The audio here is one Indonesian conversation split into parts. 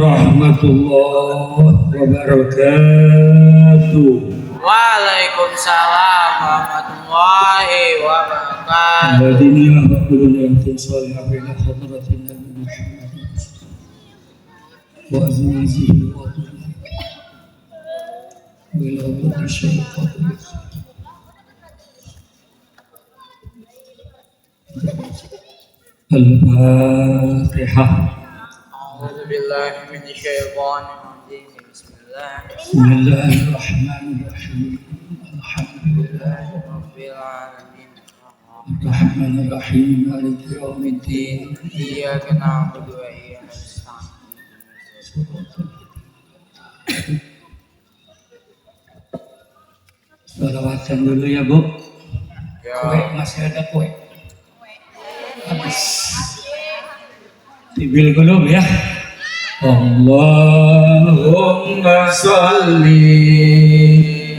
warahmatullahi wabarakatuh. Waalaikumsalam warahmatullahi wabarakatuh. Alladina yaquluna yantin salihin hadratin Nabi Muhammad wa azwajihi wa dhurriyyatihi Al-Fatihah. A'udzu billahi minasyaitonir rajim. Bismillahirrahmanirrahim. Alhamdulillahi Rabbil alamin. Ar-Rahmanir Rahim. Maliki yaumiddin. Iyyaka na'budu wa iyyaka nasta'in. Salawatan dulu ya, Bu. Ya. Kue masih ada kue. Habis. Tibil dulu ya. Allahumma sholli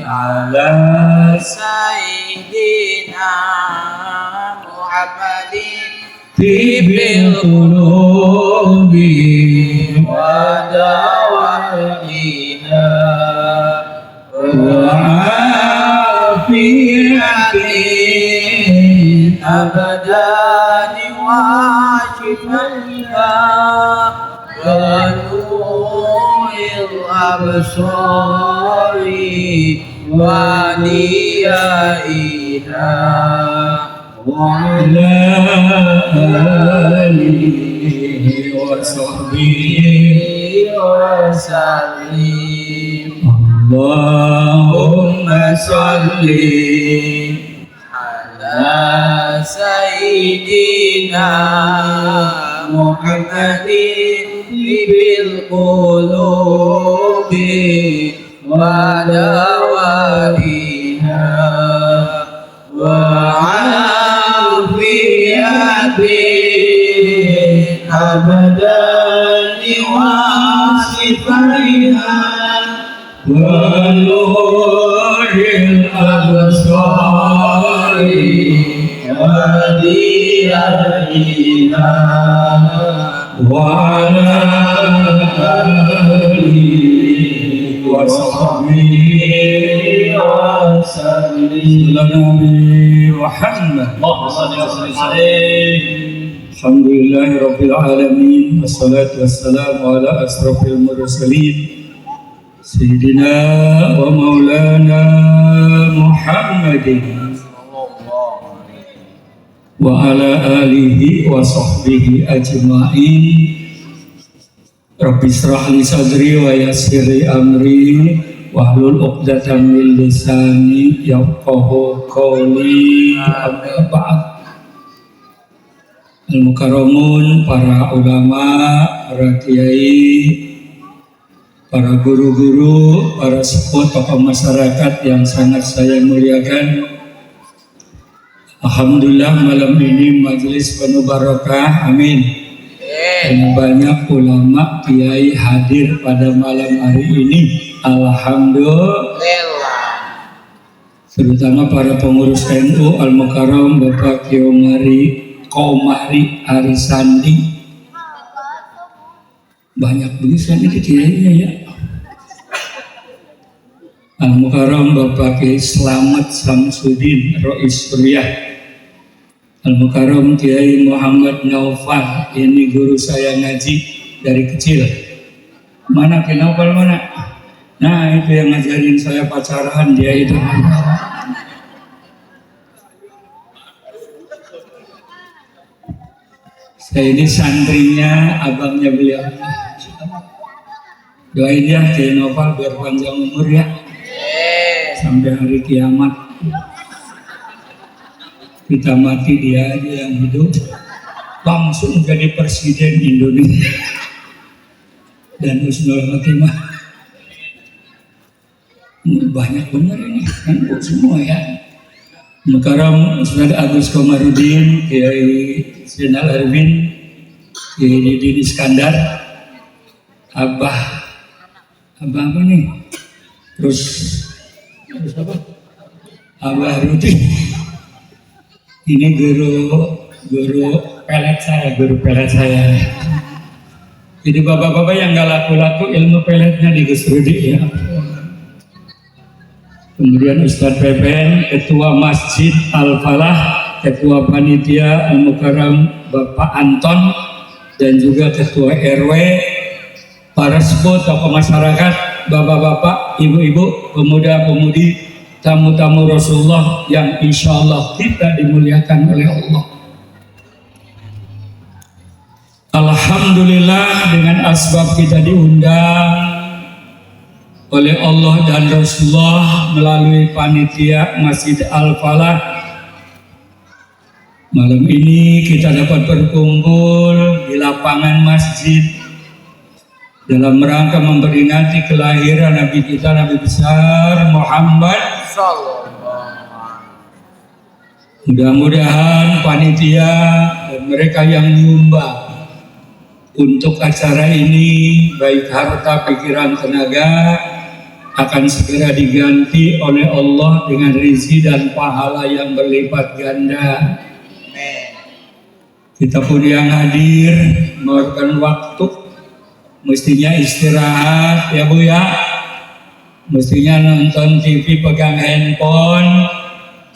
ala Sayyidina Muhammadin tibil qulubi wa dawaiha wa afiyatin abadani wa shifaiha wa nuril absari wa niyaiha wa ala alihi wa sahbihi wa sallim. Allahumma sholli ala sayyidina Muhammadin bil qulubi wa dawaiha wa afiyatin abadani wa sifaiha wa nuril absari wa diyaiha wa ala alihi wa sahbihi wa sallim. Nabi Muhammad. Alhamdulillahi rabbil alamin wassalatu wassalamu ala asrofil mursalin Sayyidina wa maulana Muhammadin wa ala alihi wa sahbihi ajma'in. Rabbi israh li sadri wa yassir li amri wahlul 'uqdatam min lisani yafqahu qawli. Amma ba'd. Al-mukarramun, para ulama, para kiai, para guru-guru, para sepuh tokoh masyarakat yang sangat saya muliakan. Alhamdulillah malam ini majelis penuh barakah, amin. Dan banyak ulama kiai hadir pada malam hari ini, alhamdulillah. Terutama para pengurus NU Al-Mukarram Bapak Komari Arisandi. Banyak tulisan ini kiainya ya. Al-Mukarram Bapak Kiai Slamet Samsudin Rois Suriah. Al-Mukarram Kiai Muhammad Naufal, ini guru saya ngaji dari kecil. Mana Kiai Naufal mana? Nah itu yang ngajarin saya pacaran, dia itu. Saya ini santrinya abangnya beliau. Doain ya Kiai Naufal biar panjang umur ya, sampai hari kiamat. Kita mati dia aja yang hidup, langsung jadi presiden Indonesia dan husnul khotimah. Ini banyak benar ini kan semua ya. Mukarram Ustaz Agus Komarudin, Kiai Zainal Arifin, Kiai Didin Iskandar, Abah apa nih? Terus apa? Abah Rudi. Ini guru pelet saya. Jadi bapak-bapak yang nggak laku-laku ilmu peletnya di Gus Rudi ya. Kemudian Ustadz Pepen, Ketua Masjid Al-Falah, Ketua Panitia Al-Mukarram Bapak Anton, dan juga Ketua RW, para sepuh tokoh masyarakat, bapak-bapak, ibu-ibu, pemuda-pemudi, tamu-tamu Rasulullah yang insya Allah kita dimuliakan oleh Allah. Alhamdulillah dengan asbab kita diundang oleh Allah dan Rasulullah melalui panitia Masjid Al-Falah. Malam ini kita dapat berkumpul di lapangan masjid dalam rangka memperingati kelahiran Nabi kita, Nabi besar Muhammad. Mudah-mudahan panitia dan mereka yang nyumbang untuk acara ini, baik harta, pikiran, tenaga, akan segera diganti oleh Allah dengan rizki dan pahala yang berlipat ganda. Kita pun yang hadir memerlukan waktu, mestinya istirahat ya Bu ya, mestinya nonton TV, pegang handphone.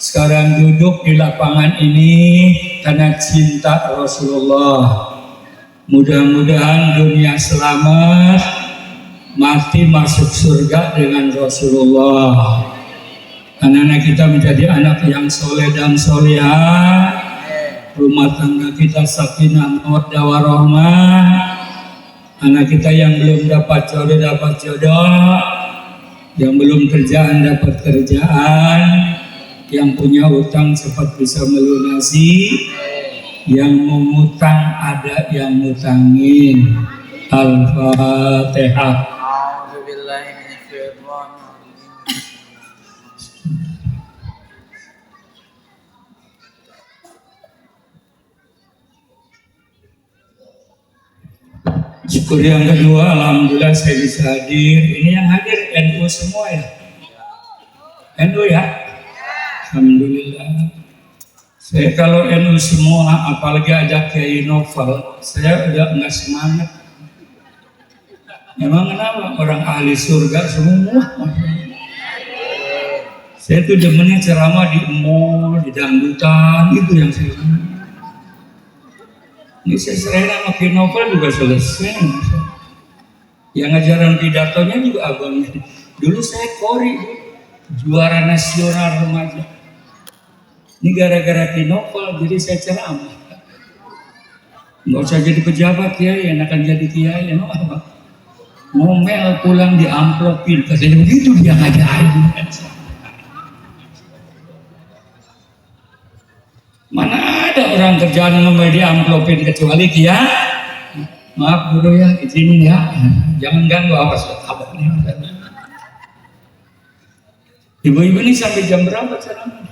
Sekarang duduk di lapangan ini karena cinta Rasulullah. Mudah-mudahan dunia selamat, mati masuk surga dengan Rasulullah. Anak-anak kita menjadi anak yang soleh dan solehah, rumah tangga kita sakinah mawaddah warahmah, anak kita yang belum dapat jodoh, yang belum kerjaan dapat kerjaan, yang punya utang cepat bisa melunasi, yang mengutang ada yang ngutangin. Al-Fatihah. Syukur yang kedua, alhamdulillah saya bisa hadir. Ini yang hadir NU semua ya? NU ya? Alhamdulillah. Saya kalau NU semua, apalagi ada Kiai Novel, saya udah nggak semangat. Emang kenapa? Orang ahli surga semua. Saya tuh demennya ceramah di mall, di dangdutan, itu yang saya senang. Ini saya serahin sama Kiai Novel juga selesai. Yang ngajaran pidatonya juga abangnya. Dulu saya kori, juara nasional remaja. Ini gara-gara Kinopol, jadi saya ceramah. Nggak usah jadi pejabat Kiai, enakan jadi Kiai. Emang apa? Ngomel pulang di amplopin, katanya begitu dia ngajarin. Mana ada orang kerjaan ngomel di amplopin kecuali Kiai? Maaf guru ya, izinin ya, jangan ganggu, awas kabarnya. Ibu-ibu ini sampai jam berapa ceramah?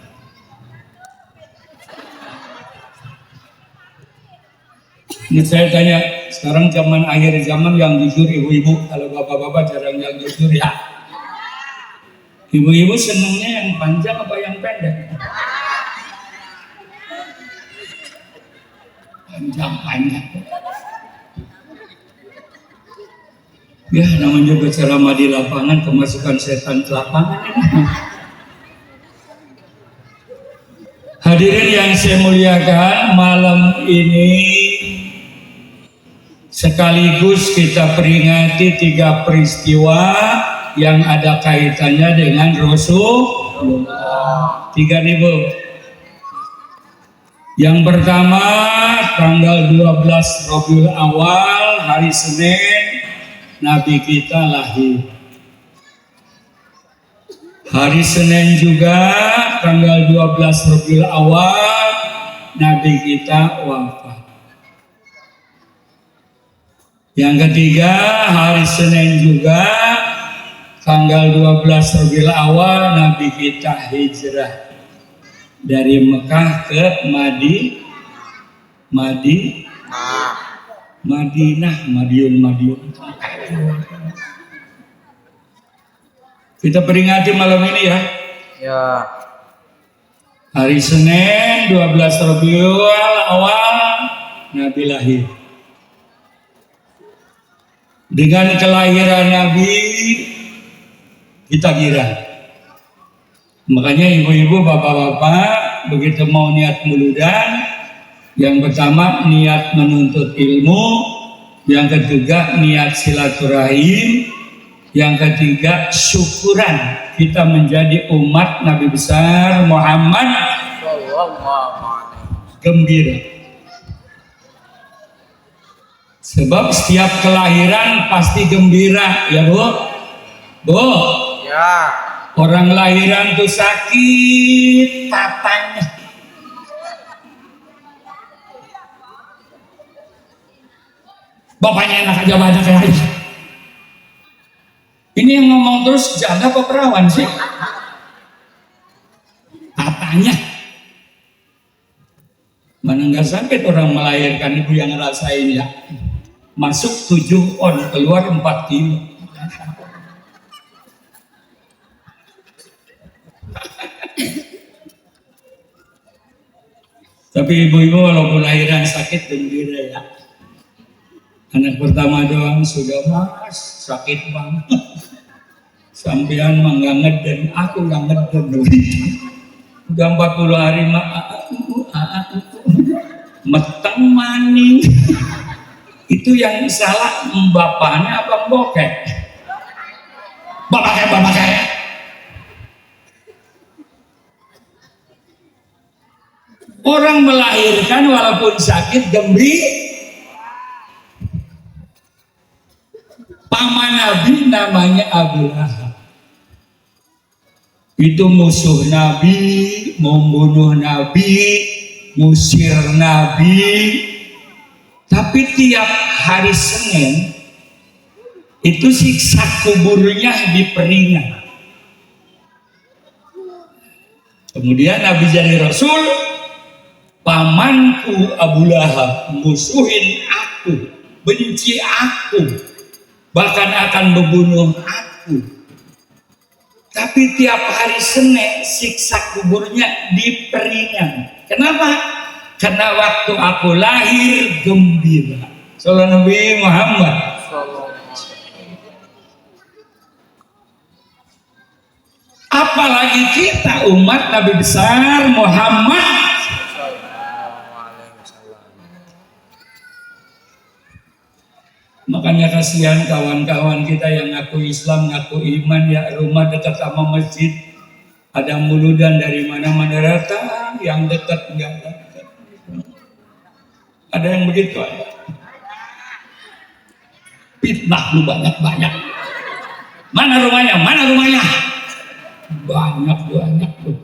Ini saya tanya, sekarang zaman akhir zaman yang jujur ibu-ibu, kalau bapak-bapak jarang yang jujur ya. Ibu-ibu senangnya yang panjang apa yang pendek? Panjang-panjang. Ya, namanya juga ceramah di lapangan, kemasukan setan ke lapangan ini. Hadirin yang saya muliakan, malam ini sekaligus kita peringati 3 peristiwa yang ada kaitannya dengan Rasulullah. 3 nih Bu. Yang pertama tanggal 12 Rabiul Awal, hari Senin, Nabi kita lahir. Hari Senin juga tanggal 12 Rabiul Awal, Nabi kita wafat. Yang ketiga, hari Senin juga tanggal 12 Rabiul Awal, Nabi kita hijrah dari Mekah ke Madiun. Kita peringati malam ini ya. Ya. Hari Senin 12 Rabiul Awal, Nabi lahir. Dengan kelahiran Nabi kita girang. Makanya ibu-ibu, bapak-bapak, begitu mau niat muludan, yang pertama niat menuntut ilmu, yang ketiga niat silaturahim, yang ketiga syukuran kita menjadi umat Nabi besar Muhammad gembira. Sebab setiap kelahiran pasti gembira, ya Bu? Bu? Ya. Orang lahiran tuh sakit katanya. Bapaknya enak aja banyak kayak aja. Ini yang ngomong terus jaga apa perawan sih? Katanya. Mana nggak sakit orang melahirkan, ibu yang ngerasain ya. Masuk 7 on, keluar 4 kilo. Tapi ibu-ibu walaupun lahiran sakit gembira ya. Anak pertama doang sudah mas sakit banget. Sampean mah nggak ngeden, aku nggak ngeden. Udah 40 hari mah meteng maning. Itu yang salah bapaknya apa bokek? Bapaknya. Orang melahirkan walaupun sakit gembira. Paman Nabi namanya Abu Lahab. Itu musuh Nabi, membunuh Nabi, musir Nabi. Tapi tiap hari Senin itu siksa kuburnya diperingat. Kemudian Nabi jadi Rasul. Pamanku Abu Lahab musuhin aku, benci aku, bahkan akan membunuh aku. Tapi tiap hari Senin siksa kuburnya diperingat. Kenapa? Karena waktu aku lahir gembira. Sallallahu Nabi Muhammad. Apalagi kita umat Nabi besar Muhammad. Makanya kasihan kawan-kawan kita yang ngaku Islam, ngaku iman, ya rumah dekat sama masjid, ada muludan dari mana-mana datang, yang dekat enggak dekat. Ada yang begitu aja. Fitnah lu banyak-banyak. Mana rumahnya? Mana rumahnya? Banyak-banyak tuh.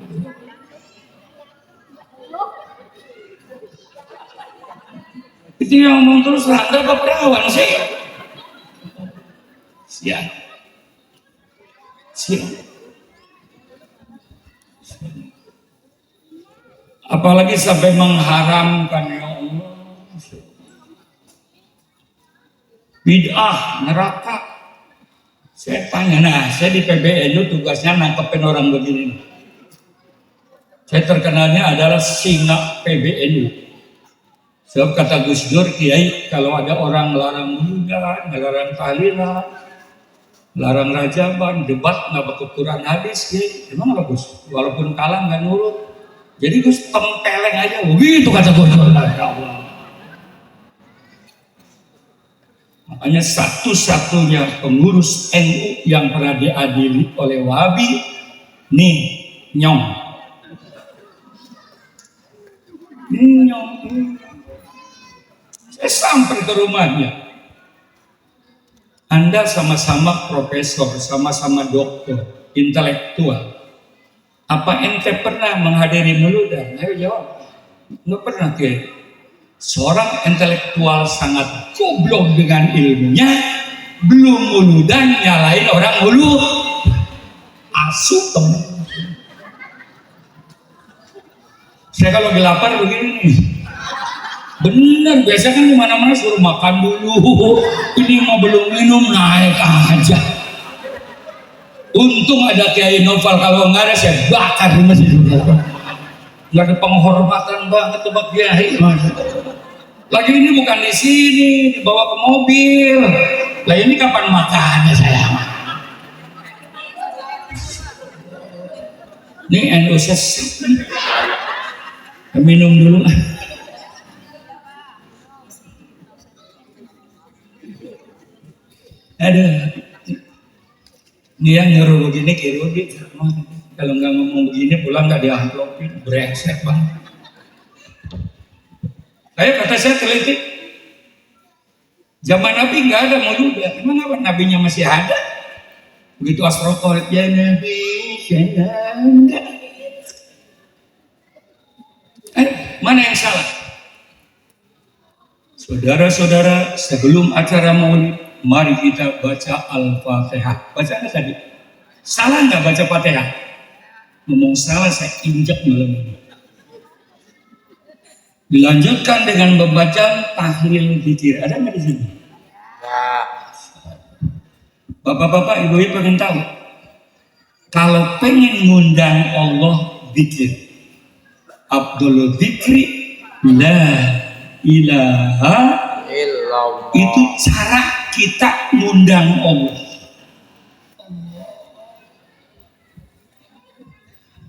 Itu yang ngomong terus randa apa perawan sih? Siap. Apalagi sampai mengharamkan, ya Allah. Bid'ah, neraka. Saya tanya, saya di PBNU tugasnya nangkepin orang begini. Saya terkenalnya adalah singa PBNU. Sebab kata Gus Dur, Kiai, kalau ada orang larang muludan, larang tahlilan, larang rajaban, debat nggak berketurunan hadis, Kiai, emang bagus. Walaupun kalah nggak nurut. Jadi Gus tempeleng aja, begitu kata Gus Dur. Ya Allah. Makanya satu-satunya pengurus NU yang pernah diadili oleh Wahabi, nih Nyong. Saya sampai ke rumahnya. Anda sama-sama profesor, sama-sama dokter, intelektual. Apa ente pernah menghadiri muludan? Ayo jawab. Nggak pernah, Kiai. Seorang intelektual sangat goblok dengan ilmunya, belum muludan nyalain orang mulud. Asu temen. Saya kalau lapar begini nih. Bener, biasa kan di mana-mana suruh makan dulu. Ini mau belum minum, naik aja. Untung ada Kiai Noval, kalau nggak ada saya bakar di masjid. Nggak ada penghormatan banget tuh Pak Kiai. Lagi ini bukan di sini, dibawa ke mobil. Lah ini kapan makannya saya? Ini NU sesek. Minum dulu. Aduh. Dia nyuruh begini kira dia. Kalau nggak ngomong begini pulang nggak diamplopin. Brengsek banget. Ayo kata saya teliti. Zaman Nabi nggak ada mauludan. Emang apa Nabinya masih ada? Begitu asrokolit ya Nabi, saya enggak. Mana yang salah? Saudara-saudara, sebelum acara maulid, mari kita baca Al-Fatihah. Baca nggak tadi? Salah nggak baca Fatihah? Ngomong salah saya injak malam ini. Dilanjutkan dengan membaca tahlil dzikir. Ada nggak di sini? Bapak-bapak, ibu-ibu pengen tahu? Kalau pengen ngundang Allah dzikir, Abdul dzikri la ilaha illallah. Itu cara kita ngundang Allah.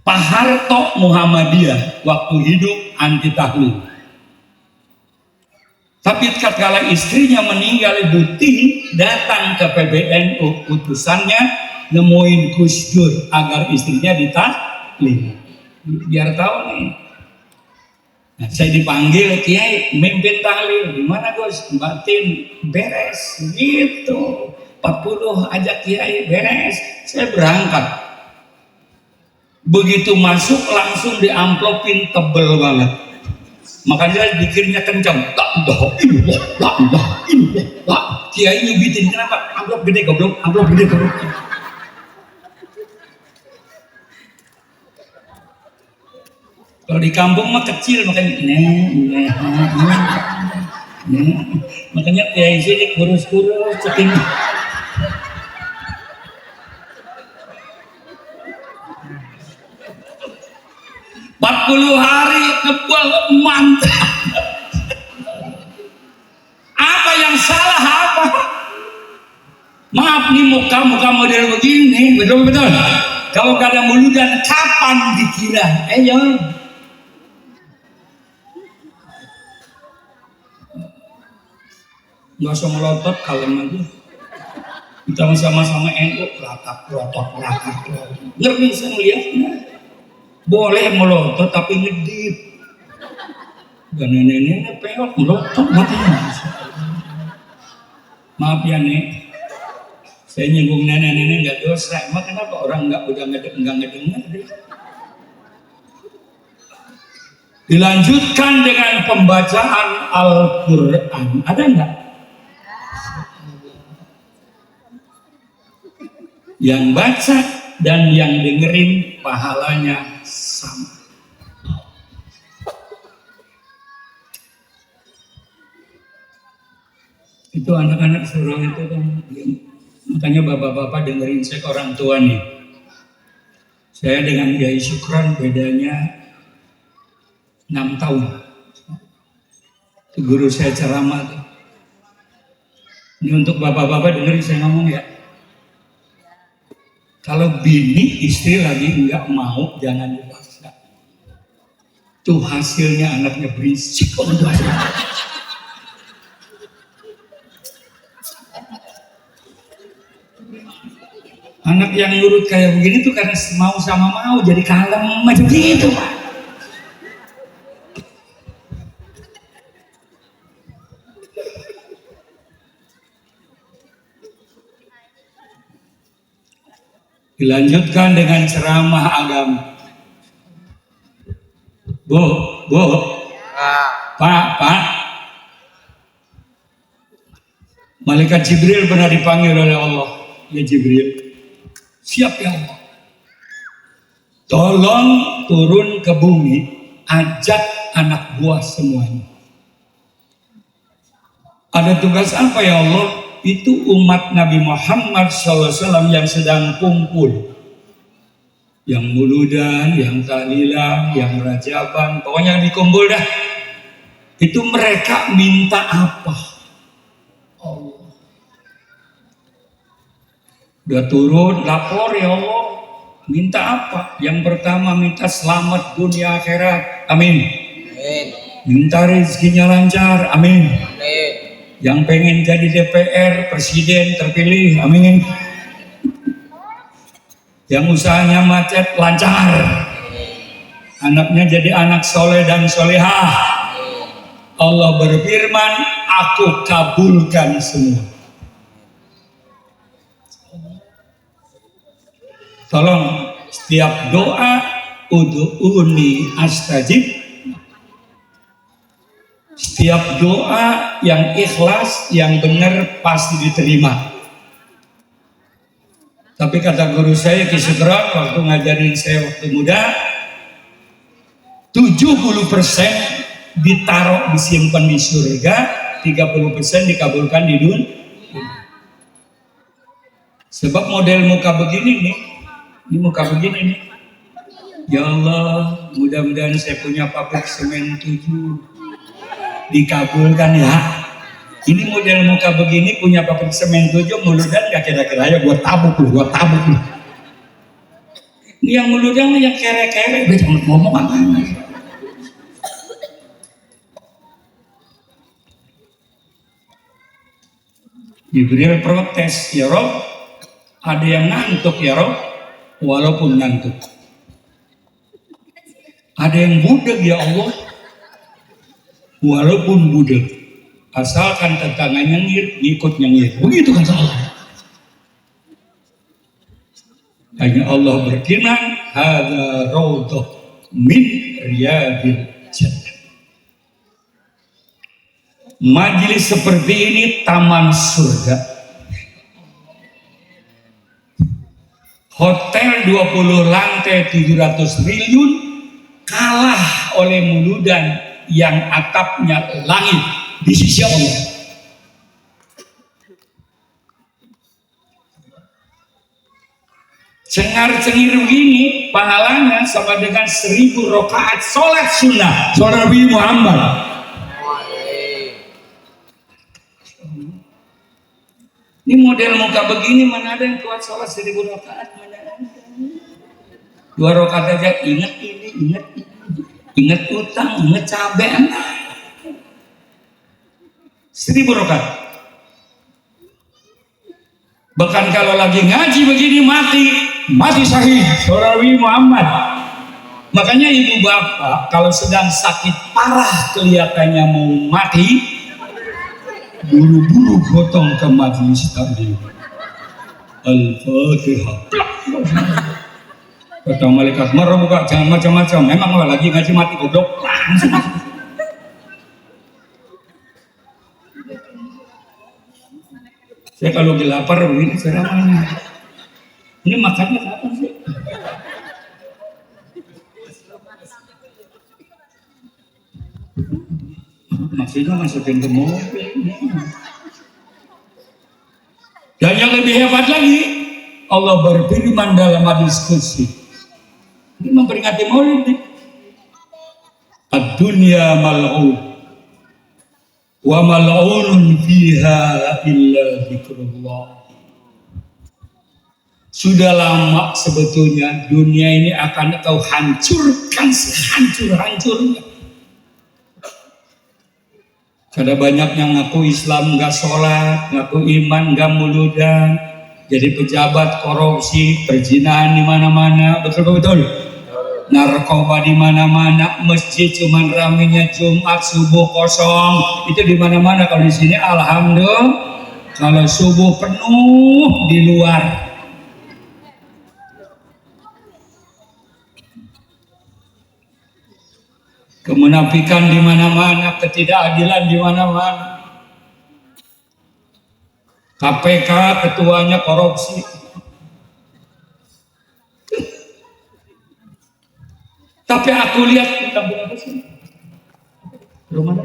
Pak Harto Muhammadiyah waktu hidup anti tahlil. Tapi tatkala istrinya meninggal, Ibu Tini datang ke PBNU, utusannya nemuin Gus Dur agar istrinya ditahlil. Biar tahu nih. Nah, saya dipanggil Kiai mimpin tahlil. Di mana Gus? Batin beres gitu. 40 ajak Kiai beres. Saya berangkat. Begitu masuk langsung diamplopin tebel banget. Makanya dikirnya kencang. La ilaha illallah, la ilaha illallah. Kiai nyubitin kenapa? Amplop gede goblok, amplop gede goblok. Kalau di kampung mah kecil makanya makanya Kiai sini kurus-kurus ceking. 40 hari kebal mantap. Apa yang salah apa? Maaf nih muka model begini, betul-betul. Kalau gak ada mauludan kapan dikira? Ayo. Nggak usah melotot kalem aja. Kita sama-sama NU, latak. Ngerti saya melihatnya. Boleh melotot tapi ngedip. Dan nenek-nenek peot melotot matanya. Maaf ya Nek, saya nyinggung nenek-nenek nggak dosa. Emang kenapa orang nggak ngedengar? Dilanjutkan dengan pembacaan Al-Quran. Ada nggak? Yang baca dan yang dengerin pahalanya sama. Itu anak-anak suruh itu kan. Makanya bapak-bapak dengerin saya orang tua nih. Saya dengan Kiai Syukran bedanya 6 tahun. Itu guru saya ceramah tuh. Ini untuk bapak-bapak dengerin saya ngomong ya. Kalau bini istri lagi nggak mau, jangan dipaksa. Tuh hasilnya anaknya berisik. Anak yang nurut kayak begini tuh karena mau sama mau jadi kalem macam gitu Pak. Dilanjutkan dengan ceramah agama. Bu, Pak. Malaikat Jibril pernah dipanggil oleh Allah. Ya Jibril, siap ya Allah. Tolong turun ke bumi, ajak anak buah semuanya. Ada tugas apa ya Allah? Itu umat Nabi Muhammad SAW yang sedang kumpul. Yang muludan, yang tahlilan, yang rajaban, pokoknya dikumpul dah. Itu mereka minta apa? Allah. Udah turun, lapor ya Allah. Minta apa? Yang pertama minta selamat dunia akhirat. Amin. Amin. Minta rezekinya lancar. Amin. Amin. Yang pengen jadi DPR, presiden terpilih. Amin. Yang usahanya macet, lancar. Anaknya jadi anak soleh dan solehah. Allah berfirman, aku kabulkan semua. Tolong setiap doa ud'uni astajib. Setiap doa yang ikhlas, yang benar pasti diterima. Tapi kata guru saya Ki Sugron waktu ngajarin saya waktu muda, 70% ditaruh disimpan di surga, 30% dikabulkan di dunia. Sebab model muka begini nih, ini muka begini nih. Ya Allah, mudah-mudahan saya punya pabrik semen 7. Dikabulkan ya. Ini model muka begini punya pabrik semen 7, mudah-mudahan gak kira-kira ya buat tabuk lu. Ini yang mudah-mudahan yang kere-kere, jangan ngomong apa. Jibril protes, ya Rob, ada yang ngantuk ya Rob, walaupun ngantuk. Ada yang budeg ya Allah, walaupun budeg. Asalkan tetangganya nyengir, ngikut nyengir. Begitu kan Allah. Hanya Allah berfirman, hadza raudhah min riyadil jannah. Majelis seperti ini taman surga. Hotel 20 lantai 700 triliun kalah oleh Muludan yang atapnya langit di sisi Allah. Cengar-cengir begini pahalanya sama dengan 1000 rakaat sholat sunnah sholat Nabi Muhammad. Ini model muka begini mana ada yang kuat sholat 1000 rakaat, mana ada. 2 rakaat aja ingat ini, ingat utang, ingat cabai, 1000 rakaat. Bahkan kalau lagi ngaji begini mati syahid Nabi Muhammad. Makanya ibu bapak kalau sedang sakit parah kelihatannya mau mati, buru-buru gotong ke majelis taklim. Al-Fatihah. Kata malaikat marah, buka jangan macam-macam. Memang lagi ngaji mati goblok. Langsung. Saya kalau lapar begini ceramahnya. Ini makannya kapan sih? Maksudnya masukin ke mobil. Dan yang lebih hebat lagi, Allah berfirman dalam hadis qudsi. Ini memperingati Maulid. Ad-dunya mal'un wa mal'unun fiha illa dzikrullah. Sudah lama sebetulnya dunia ini akan kau hancurkan sehancur-hancurnya. Ada banyak yang ngaku Islam nggak sholat, ngaku iman nggak muludan, jadi pejabat korupsi, perzinahan di mana-mana, betul. Narkoba di mana-mana, masjid cuman ramenya Jumat subuh kosong, itu di mana-mana. Kalau di sini alhamdulillah, kalau subuh penuh di luar. Kemunafikan di mana-mana, ketidakadilan di mana-mana. KPK ketuanya korupsi. Tapi aku lihat berapa sih? Rumah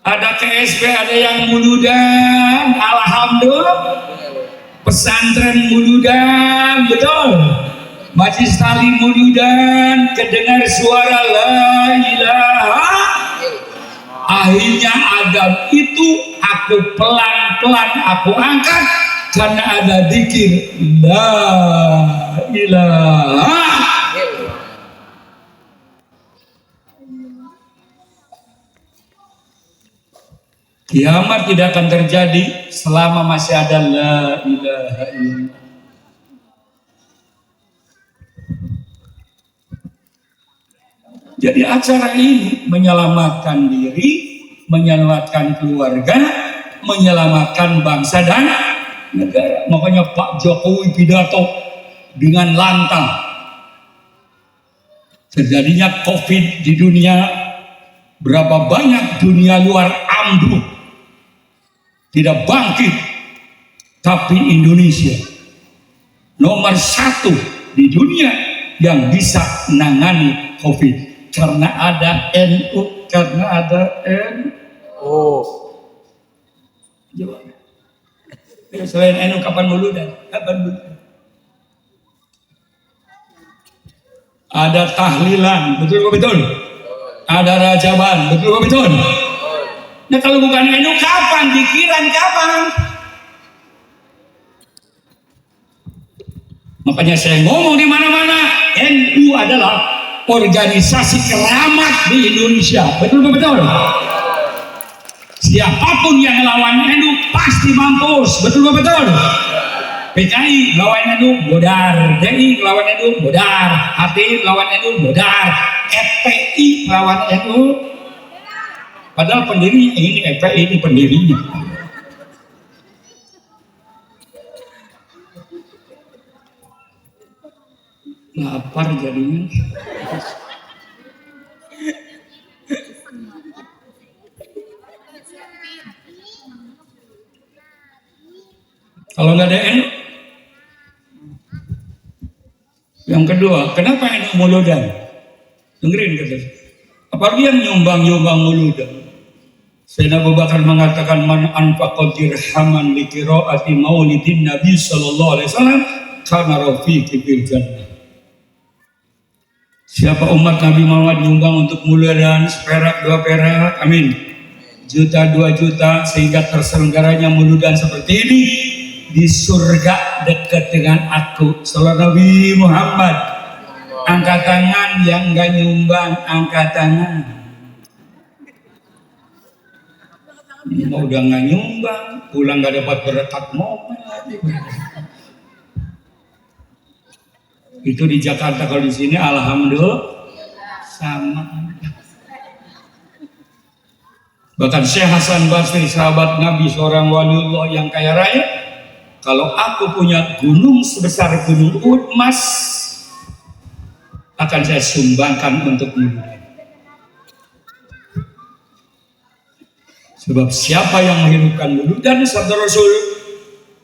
ada KSP, ada yang muludan, alhamdulillah. Pesantren muludan, betul. Majlis Taklim muludan, kedengar suara la ilaha. Akhirnya adab itu aku pelan-pelan aku angkat, karena ada zikir la ilaha. Kiamat tidak akan terjadi selama masih ada la ilaha illallah. Jadi acara ini menyelamatkan diri, menyelamatkan keluarga, menyelamatkan bangsa dan negara. Makanya Pak Jokowi pidato dengan lantang. Terjadinya COVID di dunia, berapa banyak dunia luar ambruk, tidak bangkit, tapi Indonesia nomor 1 di dunia yang bisa menangani COVID karena ada NU, karena ada NU. Coba. Selain NU kapan muludan? Kapan muludan? Ada tahlilan, betul? Ada rajaban, betul? Nah kalau bukan NU kapan? Pikiran kapan? Makanya saya ngomong di mana-mana, NU adalah organisasi keramat di Indonesia, betul? Siapapun yang lawan NU pasti mampus, betul? PKI lawan NU bodar, DI lawan NU bodar, HTI lawan NU bodar, FPI lawan NU. Padahal pendirinya ini FPI ini pendirinya. Lapar jadinya. Kalau nggak ada NU. Yang kedua, kenapa NU muludan? Dengerin kata. Apalagi yang nyumbang muludan. Sayyidina Abu Bakar mengatakan man anfaqa dirhaman li qiraati maulidin Nabi sallallahu alaihi wasallam kana rafiqi bil jannah. Siapa umat Nabi Muhammad nyumbang untuk muludan seperak, 2 perak, amin. Juta, 2 juta sehingga terselenggaranya muludan seperti ini di surga dekat dengan aku. Sallallahu Nabi Muhammad. Angkat tangan yang enggak nyumbang, angkat tangan. Mau udah nggak nyumbang, pulang nggak dapat berkat momen lagi. Itu di Jakarta, kalau di sini alhamdulillah sama. Bahkan Syekh Hasan Basri, sahabat Nabi, seorang waliullah yang kaya raya, kalau aku punya gunung sebesar gunung Uhud emas, akan saya sumbangkan untuk muludan. Sebab siapa yang menghidupkan muludan sabda Rasul,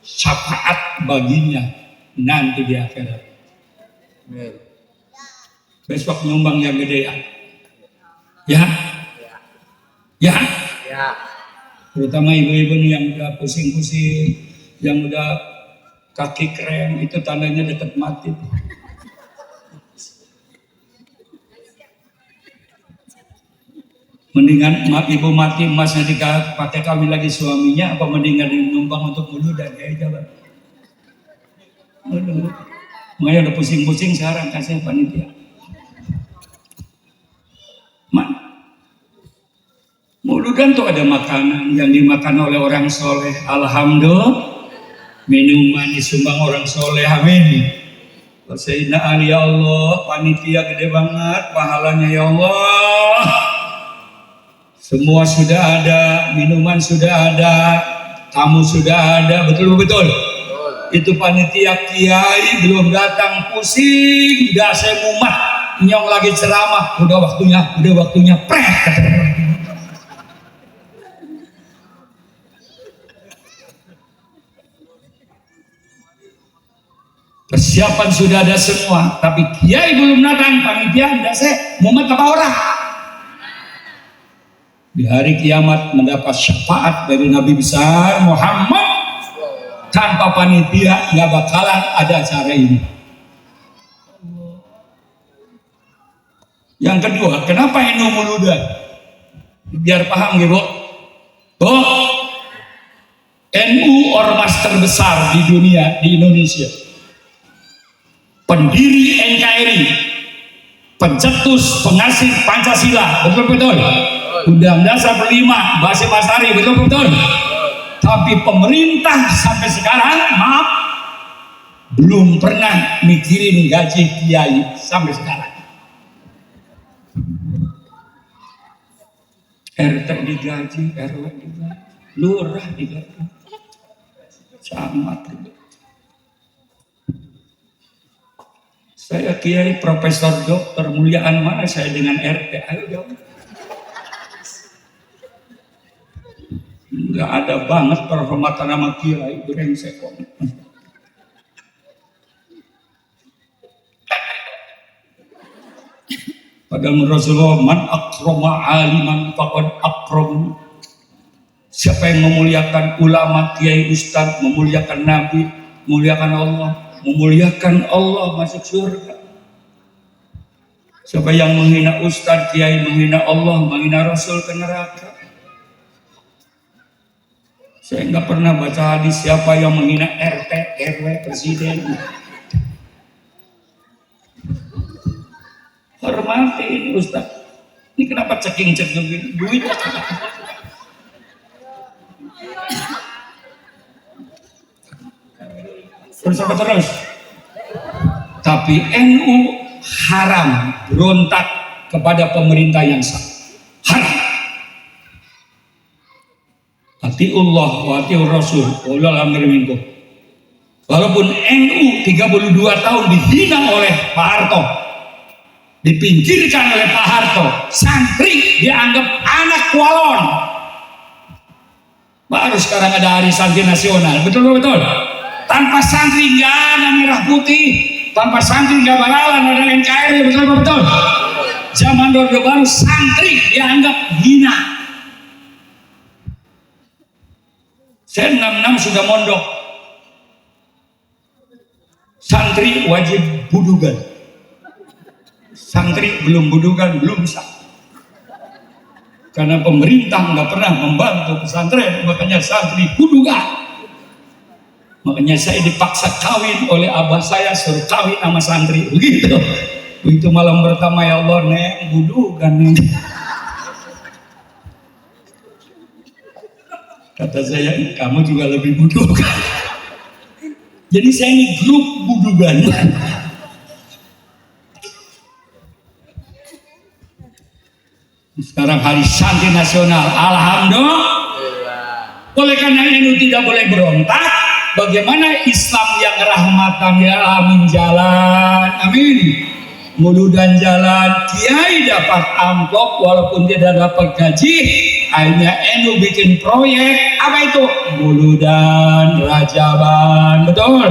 syafaat baginya nanti di akhirat. Besok nyumbang yang gede ya. Terutama ibu-ibu nih yang udah pusing-pusing, yang udah kaki krem, itu tandanya dekat mati. Mendingan ibu mati emasnya dipakai kawin lagi suaminya, apa mendingan nyumbang untuk muludan? Ya coba. Makanya udah pusing-pusing sekarang kasih panitia. Muludan tuh ada makanan yang dimakan oleh orang soleh, alhamdulillah. Minuman disumbang orang soleh, amin. Sayyidina Ali, ya Allah, panitia gede banget pahalanya, ya Allah. Semua sudah ada, minuman sudah ada, tamu sudah ada, betul. Itu panitia kiai belum datang, pusing, dah saya mumat, nyong lagi ceramah, udah waktunya, preh. Persiapan sudah ada semua, tapi kiai belum datang, panitia dah saya mumat apa orang. Di hari kiamat mendapat syafaat dari Nabi besar Muhammad. Tanpa panitia nggak bakalan ada acara ini. Yang kedua, kenapa NU muludan? Biar paham gitu, Bu. NU ormas terbesar di dunia, di Indonesia. Pendiri NKRI, pencetus penghasil Pancasila, betul-betul. Undang Dasar 45, Basim Asari, betul-betul. Tapi pemerintah sampai sekarang, maaf, belum pernah mikirin gaji kiai sampai sekarang. RT digaji, RW digaji, lurah digaji, camat digaji. Saya kiai profesor dokter, muliaan mana saya dengan RT? Ayo jawab. Nggak ada banget penghormatan nama kiai, brengsek kok. Padahal Rasulullah, man akrama aliman faqad akram. Siapa yang memuliakan ulama, kiai, ustaz, memuliakan nabi, memuliakan Allah masuk surga. Siapa yang menghina ustaz, kiai, menghina Allah, menghina Rasul, ke neraka. Saya nggak pernah baca hadis siapa yang menghina RT, RW, presiden. Hormati ini ustaz. Ini kenapa ceking-ceking gini? Duit terus. Tapi NU haram berontak kepada pemerintah yang sah. Haram. Atiullah wa atiur Rasul ulul amri minkum. Walaupun NU 32 tahun dihina oleh Pak Harto, dipinggirkan oleh Pak Harto, santri dianggap anak kualon. Baru sekarang ada hari santri nasional, betul. Tanpa santri nggak ada merah putih, tanpa santri nggak bakalan ada NKRI, betul. Zaman Orde Baru santri dianggap hina. Saya 66 sudah mondok. Santri wajib budugan. Santri belum budugan, belum sah. Karena pemerintah nggak pernah membantu pesantren, makanya santri budugan. Makanya saya dipaksa kawin oleh abah saya, suruh kawin sama santri, begitu. Begitu malam pertama, ya Allah, neng budugan neng. Kata saya, kamu juga lebih budugan. Jadi saya ini grup budugan. Sekarang hari santri nasional, alhamdulillah. Oleh karena NU tidak boleh berontak, bagaimana Islam yang rahmatan ya amin jalan, amin. Muludan jalan, kiai dapat amplop walaupun tidak dapat gaji. Akhirnya NU bikin proyek, apa itu? Muludan, Rajaban, betul.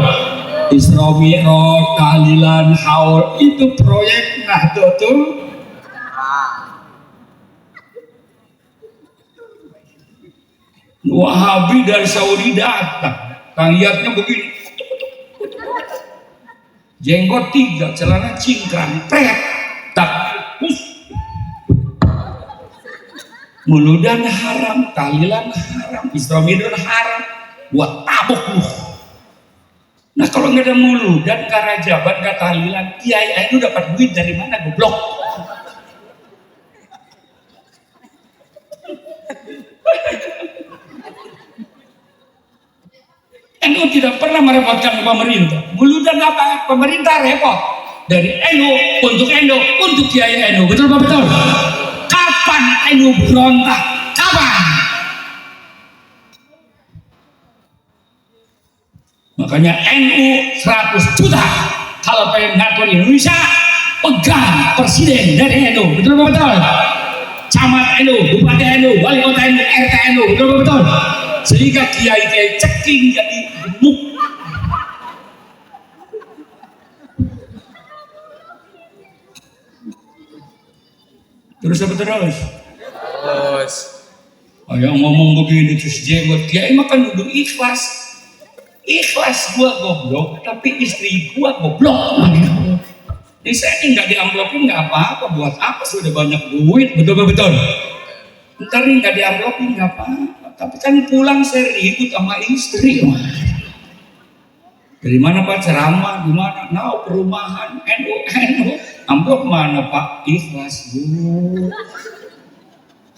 Isra Mi'raj, tahlilan, haul, itu proyek Nahdlatul. Wahabi dari Saudi datang, tangiatnya begini, jenggot 3, celana cingkrang, tak, muludan haram, tahlilan haram, Isra Mi'raj haram, buat tabok lu. Nah kalau nggak ada muludan, nggak rajaban, nggak tahlilan, kiai itu dapat duit dari mana, goblok? NU tidak pernah merepotkan pemerintah. Muludan apa? Pemerintah repot. Dari NU, untuk kiai NU. Betul Pak? Betul. Kapan NU berontak? Kapan? Makanya NU 100 juta. Kalau pengen ngatur Indonesia, pegang presiden dari NU. Betul Pak? Betul. Camat NU, bupati NU, wali kota NU, RT NU. Betul Pak? Betul. Sehingga kiai-kiai ceking jadi gemuk. Terus apa terus? Yang ngomong begini terus jenggot, kiai makan duduk ikhlas. Ikhlas gua goblok, tapi istri gua goblok. Jadi saya ini nggak diamplopin nggak apa-apa, buat apa sudah banyak duit, betul. Ntar ini nggak diamplopin nggak apa-apa. Tapi kan pulang saya ribut sama istri. Dari mana Pak ceramah? Di mana? Nah, perumahan. NU. Amplop mana Pak? Ikhlas Bu.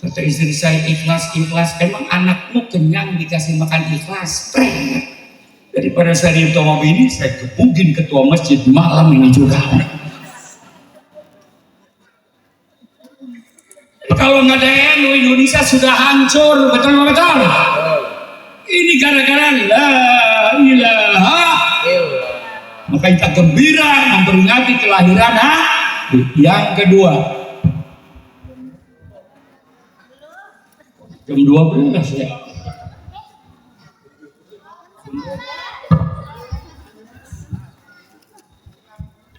Kata istri saya, ikhlas. Emang anakmu kenyang dikasih makan ikhlas? Daripada saya di mobil ini, saya kebukin ketua masjid malam ini juga. Kalau nggak ada NU, Indonesia sudah hancur, betul nggak betul? Ini gara-gara la ilaha. Maka kita gembira memperingati kelahiran yang kedua. Jam 12 ya.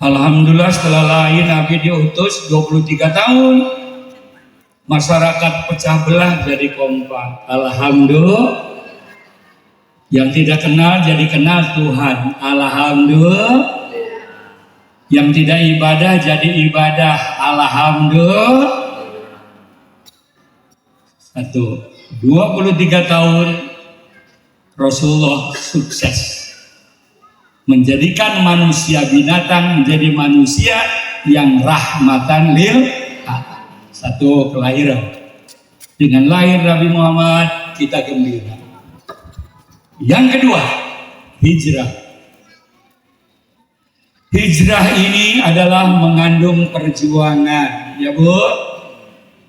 Alhamdulillah setelah lahir Nabi diutus 23 tahun. Masyarakat pecah belah jadi kompak. Alhamdulillah. Yang tidak kenal jadi kenal Tuhan. Alhamdulillah. Yang tidak ibadah jadi ibadah. Alhamdulillah. 23 tahun Rasulullah sukses menjadikan manusia binatang menjadi manusia yang rahmatan lil alamin. Satu, kelahiran. Dengan lahir Nabi Muhammad kita gembira. Yang kedua, hijrah. Hijrah ini adalah mengandung perjuangan. Ya Bu?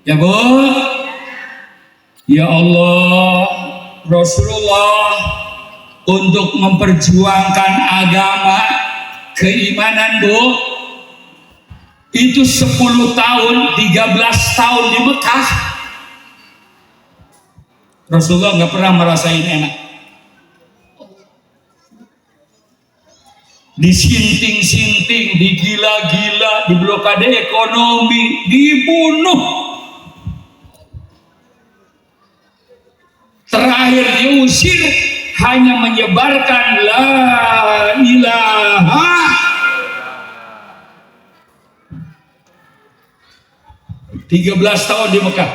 Ya Bu? Ya Allah, Rasulullah untuk memperjuangkan agama, keimanan Bu, itu 10 tahun, 13 tahun di Mekah. Rasulullah nggak pernah merasain enak. Disinting-sinting, digila-gila, diblokade ekonomi, dibunuh. Terakhir diusir hanya menyebarkan la ilaha. Tiga 13 tahun di Mekah.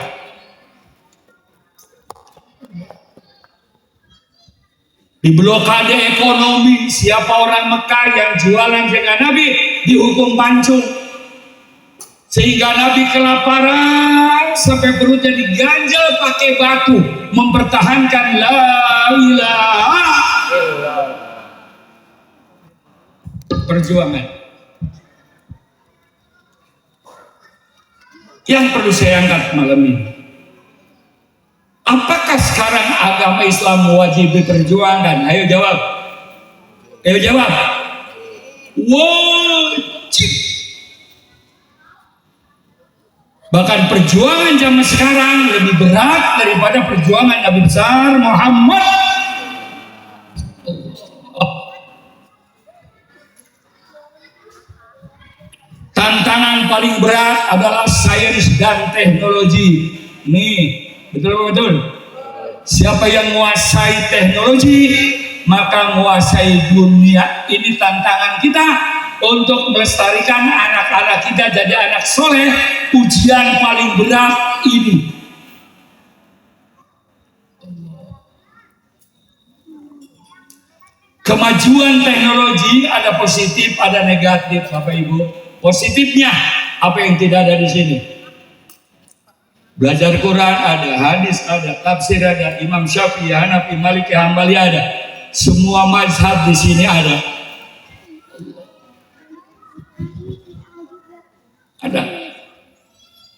Di blokade ekonomi, siapa orang Mekah yang jualan dengan Nabi dihukum pancung. Sehingga Nabi kelaparan sampai perutnya diganjal pakai batu mempertahankan la ilaha. Perjuangan. Yang perlu saya angkat malam ini, apakah sekarang agama Islam wajib diperjuangkan? Ayo jawab. Ayo jawab. Wajib. Bahkan perjuangan zaman sekarang lebih berat daripada perjuangan Nabi besar Muhammad. Tantangan paling berat adalah sains dan teknologi. Nih, betul-betul. Siapa yang menguasai teknologi, maka menguasai dunia. Ini tantangan kita untuk melestarikan anak-anak kita jadi anak soleh. Ujian paling berat ini. Kemajuan teknologi ada positif, ada negatif, Bapak Ibu. Positifnya apa yang tidak ada di sini? Belajar Quran ada, hadis ada, tafsir ada, Imam Syafi'i, Hanafi, Maliki, Hambali ada. Semua mazhab di sini ada. Ada.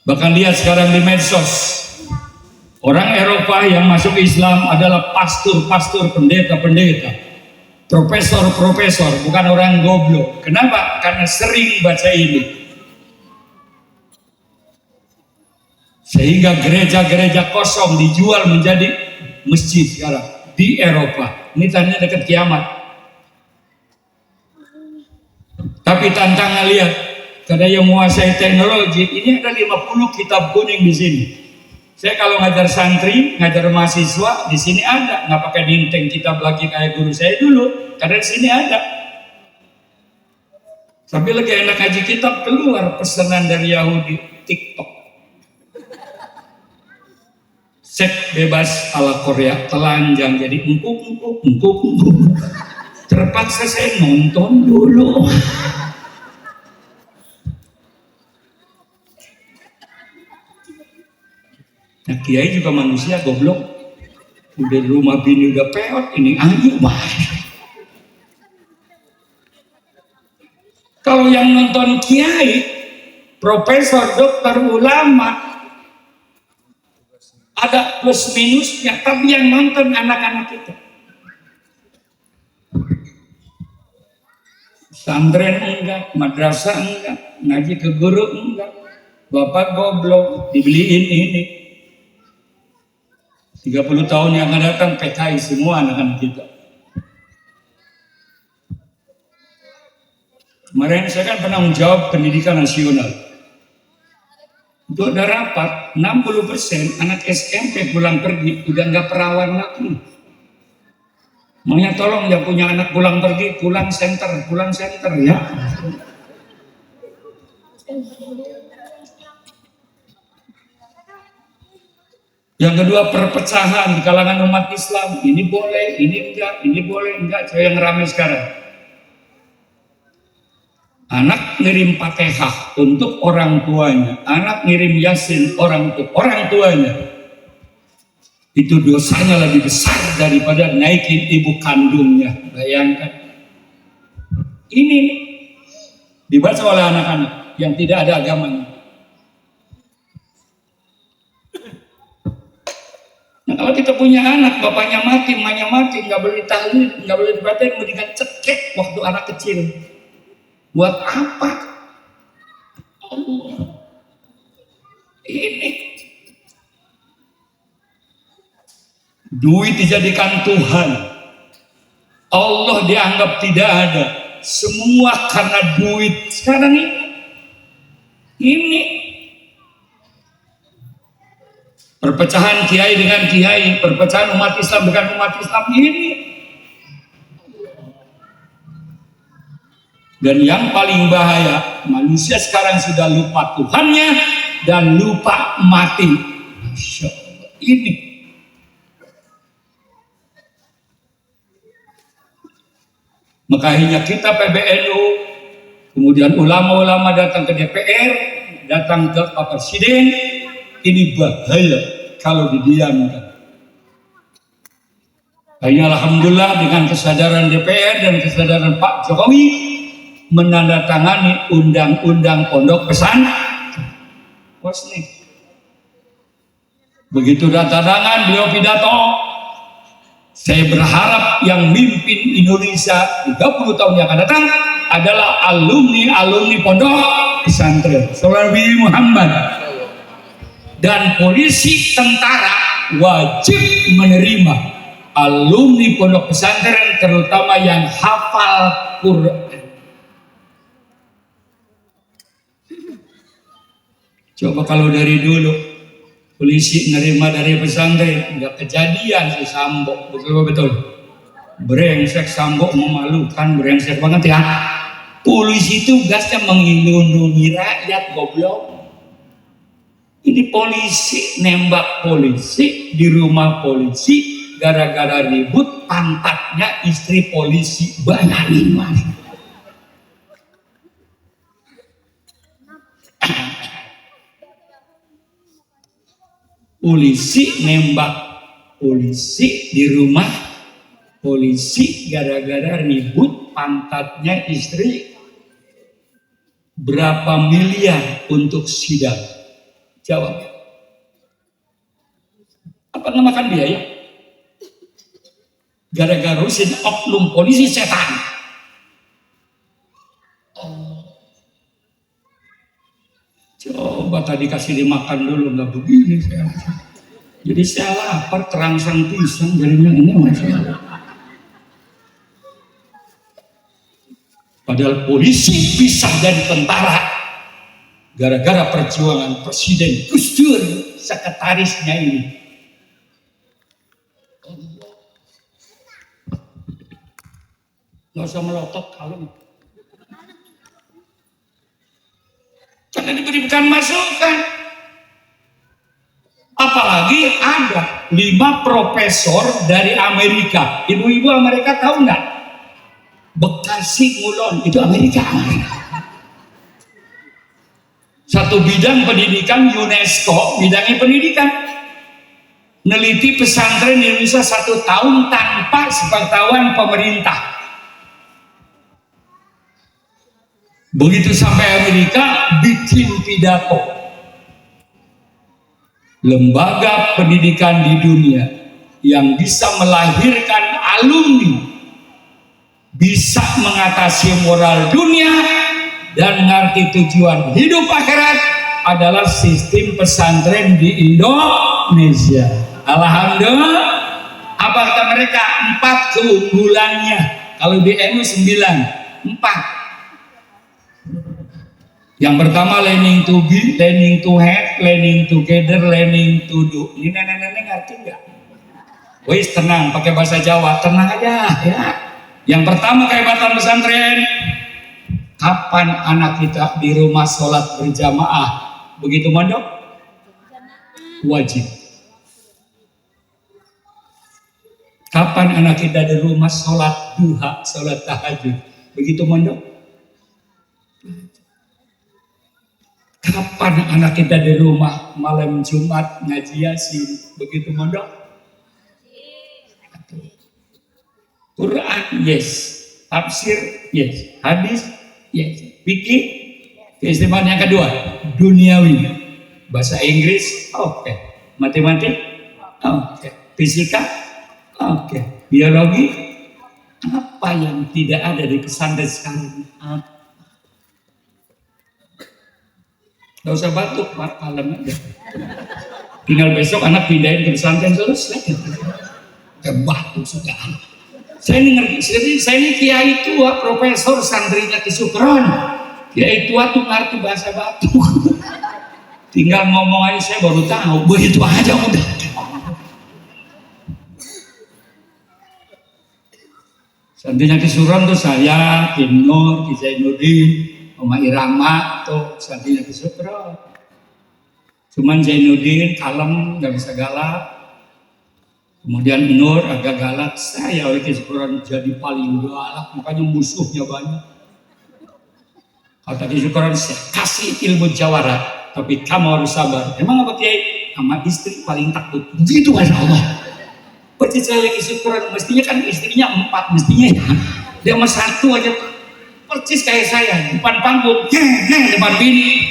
Bahkan lihat sekarang di medsos, orang Eropa yang masuk Islam adalah pastor-pastor, pendeta-pendeta. Profesor-profesor, bukan orang goblok. Kenapa? Karena sering baca ini. Sehingga gereja-gereja kosong dijual menjadi masjid sekarang di Eropa. Ini tandanya dekat kiamat. Tapi tantangan lihat, karena yang menguasai teknologi, ini ada 50 kitab kuning di sini. Saya kalau ngajar santri, ngajar mahasiswa, di sini ada, nggak pakai dinteng kitab lagi kayak guru saya dulu, karena di sini ada. Tapi lagi enak ngaji kitab, keluar pesanan dari Yahudi, TikTok. Cek bebas ala Korea, telanjang jadi empuk. Terpaksa saya nonton dulu. Nah, kiai juga manusia goblok. Udah di rumah bini udah peot, ini ayu banget. Kalau yang nonton kiai, profesor, dokter, ulama, ada plus minusnya, tapi yang nonton anak-anak kita. Santren enggak, madrasah enggak, ngaji ke guru enggak, bapak goblok, dibeliin ini. 30 tahun yang akan datang PKI semua anak-anak kita. Kemarin saya kan penanggung jawab pendidikan nasional. Itu ada rapat, 60% anak SMP pulang pergi udah nggak perawan lagi. Makanya tolong yang punya anak pulang pergi, pulang center ya. Yang kedua, perpecahan di kalangan umat Islam. Ini boleh, ini enggak, ini boleh, enggak. Saya yang ramai sekarang. Anak ngirim Fatihah untuk orang tuanya, anak ngirim Yasin untuk orang tuanya. Itu dosanya lebih besar daripada naikin ibu kandungnya. Bayangkan. Ini dibaca oleh anak-anak yang tidak ada agamanya. Nah, kalau kita punya anak, bapaknya mati, emaknya mati, nggak boleh tahlil, nggak boleh dibacain, mendingan cekek waktu anak kecil. Buat apa? Allah. Ini duit dijadikan Tuhan. Allah dianggap tidak ada. Semua karena duit. Sekarang ini perpecahan kiai dengan kiai, perpecahan umat Islam dengan umat Islam ini. Dan yang paling bahaya, manusia sekarang sudah lupa Tuhannya dan lupa mati. Masya Allah. Ini makanya kita PBNU, kemudian ulama-ulama datang ke DPR, datang ke Pak Presiden. Ini bahaya kalau didiamkan. Hanya alhamdulillah dengan kesadaran DPR dan kesadaran Pak Jokowi menandatangani undang-undang pondok pesantren. Nih. Begitu tangan beliau pidato, saya berharap yang mimpin Indonesia 30 tahun yang akan datang adalah alumni pondok pesantren. Sallallahu Nabi Muhammad. Dan polisi, tentara wajib menerima alumni pondok pesantren, terutama yang hafal Quran. Coba kalau dari dulu polisi nerima dari pesantren, nggak kejadian si Sambo, betul. Brengsek Sambo, memalukan, brengsek banget ya. Polisi tugasnya melindungi rakyat, goblok. Ini polisi nembak polisi di rumah polisi gara-gara ribut pantatnya istri polisi. Bayangin mas. Polisi nembak polisi di rumah polisi gara-gara ribut pantatnya istri. Berapa miliar untuk sidang? Jawab. Apa namakan biaya? Gara-gara urusin oknum polisi setan. Coba tadi kasih dimakan dulu, nggak begini saya. Jadi saya lapar, terangsang pisang jadinya ini masalah. Padahal polisi pisah dari tentara gara-gara perjuangan Presiden Gus Dur, sekretarisnya ini. Nggak usah melotot kalem. Karena diberikan masukan. Apalagi ada 5 profesor dari Amerika. Ibu-ibu Amerika tahu nggak? Bekasi Ngulon itu Amerika. Satu bidang pendidikan UNESCO, bidangnya pendidikan. Neliti pesantren di Indonesia 1 tahun tanpa sepengetahuan pemerintah. Begitu sampai Amerika, bikin pidato. Lembaga pendidikan di dunia yang bisa melahirkan alumni, bisa mengatasi moral dunia dan mengerti tujuan hidup akhirat adalah sistem pesantren di Indonesia. Alhamdulillah. Apa kata mereka? 4 keunggulannya. Kalau di NU 9, 4. Yang pertama learning to be, learning to have, learning together, learning to do. Ini nenek-nenek ngerti nggak? Wis tenang, pakai bahasa Jawa, tenang aja ya. Yang pertama kehebatan pesantren, kapan anak kita di rumah sholat berjamaah? Begitu mondok? Wajib. Kapan anak kita di rumah sholat duha, sholat tahajud? Begitu mondok? Kapan anak kita di rumah malam Jumat ngaji Yasin? Begitu mondok? Quran, yes. Tafsir, yes. Hadis, yes. Fikih, keistimewaan yang kedua, duniawi. Bahasa Inggris, oke. Matematik, oke. Fisika, oke. Biologi, apa yang tidak ada di pesantren sekarang? Gak usah batuk, Pak, kalem aja. Tinggal besok anak pindahin ke pesantren selesai. Batuk sudah. Saya ini kiai tua, profesor santrinya Ki Sukron. Kiai tua tuh ngerti bahasa batuk. Tinggal ngomong aja saya baru tahu, begitu aja udah. Santrinya Ki Sukron tuh saya, Ki Nur, Ki Zainuddin, Oma Irama tuh santrinya Ki Sukron. Cuman Zainuddin kalem, nggak bisa galak. Kemudian Nur agak galak. Saya oleh Ki Sukron jadi paling galak, makanya musuhnya banyak. Kata Ki Sukron, saya kasih ilmu jawara, tapi kamu harus sabar. Emang apa Kiai? Sama istri paling takut. Begitu Masya Allah. Percis saya Ki Sukron, mestinya kan istrinya 4, mestinya ya. Dia sama 1 aja. Percis kayak saya, depan panggung, depan bini.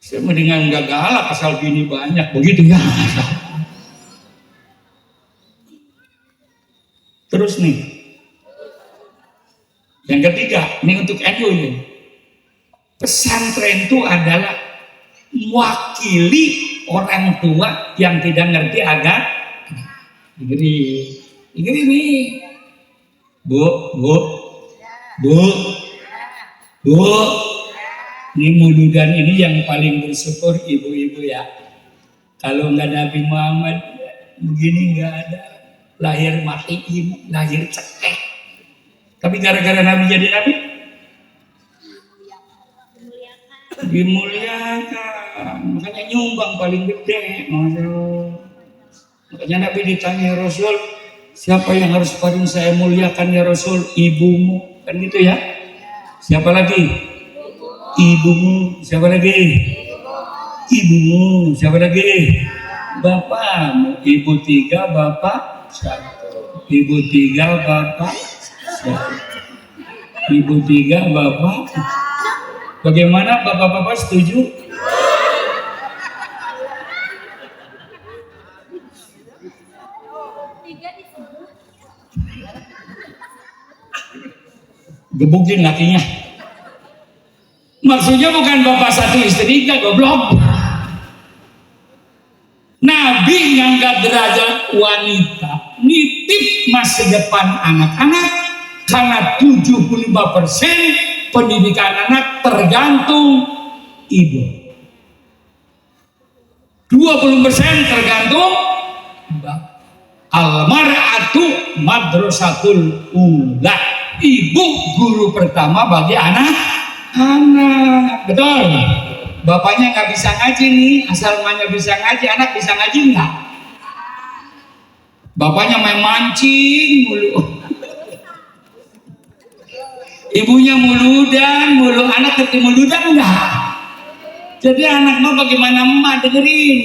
Saya mendingan gak galak asal bini banyak, begitu ya. Terus nih, yang ketiga, ini untuk NU ini. Pesantren itu adalah mewakili orang tua yang tidak ngerti agama. Ini nih, bu, ini Muludan ini yang paling bersyukur ibu-ibu ya. Kalau nggak Nabi Muhammad begini nggak ada, lahir matiin, lahir cekek. Tapi gara-gara Nabi jadi Nabi, dimuliakan, makanya nyumbang paling gede, Makanya Nabi ditanya, ya Rasul, siapa yang harus paling saya muliakan ya Rasul? Ibumu, kan gitu ya. Siapa lagi? Ibumu. Siapa lagi? Ibumu. Siapa lagi? Bapakmu. Ibu 3, bapak 1. Ibu 3, bapak 1. Ibu 3, bapak. Bagaimana bapak-bapak setuju? Gebukin lakinya. Maksudnya bukan bapak 1 istri 3, goblok. Nabi ngangkat derajat wanita, nitip masa depan anak-anak, karena 75% pendidikan anak tergantung ibu. 20% tergantung bapak. Al-mar'atu madrasatul ula. Ibu guru pertama bagi anak. anak. Betul. Bapaknya nggak bisa ngaji nih, asal emaknya bisa ngaji, anak bisa ngaji nggak? Bapaknya main mancing mulu, ibunya muludan mulu, anak ngerti muludan nggak? Jadi anak mah bagaimana emak dengerin.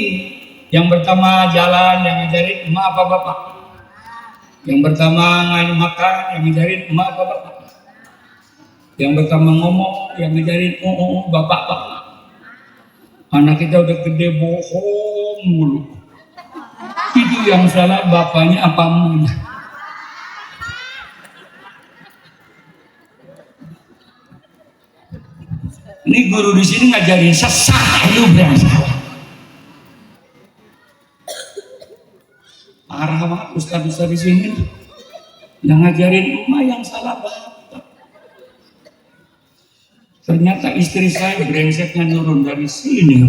Yang pertama jalan, yang ngajarin emak apa bapak? Yang pertama makan, yang ngajarin emak apa bapak? Yang pertama ngomong, yang ngajarin bapak bapak. Anak kita udah gede bohong mulu. Itu yang salah bapaknya apa emaknya? Ini guru di sini ngajarin sesat, lu yang salah. Parah banget ustaz-ustaz di sini. Yang ngajarin emak yang salah bapak. Ternyata istri saya brengseknya nurun dari sini.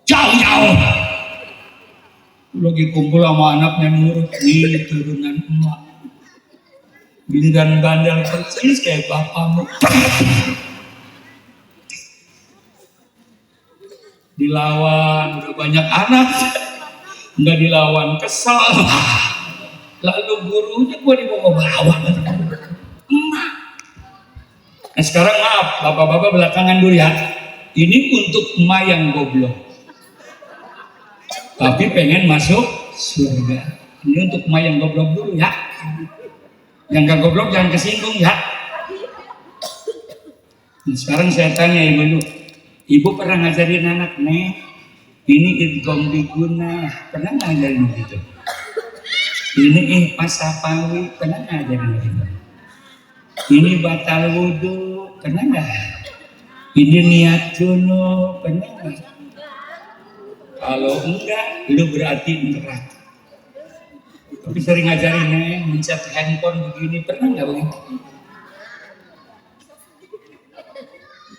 Jauh-jauh. Lagi kumpul sama anaknya nurut. Ini turunan emak. Giliran bandel persis kayak bapakmu. Dilawan, udah banyak anak. Nggak dilawan, kesel. Lalu gurunya gua dibawa-bawa. Emak. Nah sekarang maaf, bapak-bapak belakangan dulu ya. Ini untuk emak yang goblok. Tapi pengen masuk surga. Ini untuk emak yang goblok dulu ya. Yang gak goblok jangan kesinggung ya. Nah, sekarang saya tanya ibu dulu. Ibu pernah ngajarin anak, nih, ini idgham diguna. Pernah nggak ngajarin begitu? Ini pasapawi. Pernah nggak ngajarin begitu? Ini batal wudhu, pernah nggak? Ini niat junub, pernah nggak? Kalau enggak, lu berarti neraka. Tapi sering ngajarin mencet handphone begini, pernah nggak begitu?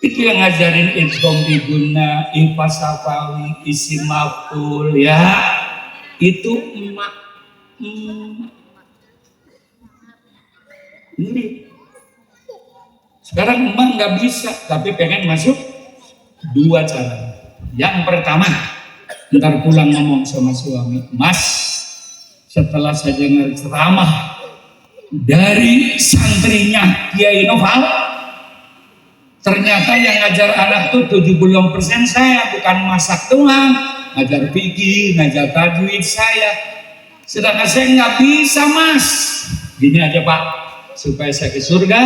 Itu yang ngajarin idgham diguna, ifasafawi, isi maf'ul ya. Itu emak. Ini. Sekarang emak nggak bisa, tapi pengen masuk. Dua cara. Yang pertama, ntar pulang ngomong sama suami, Mas, setelah saya dengar ceramah dari santrinya Kiai Noval, ternyata yang ngajar anak tuh 70% saya, bukan masak doang, ngajar fikih, ngajar tajwid saya. Sedangkan saya nggak bisa, Mas. Gini aja Pak, supaya saya ke surga,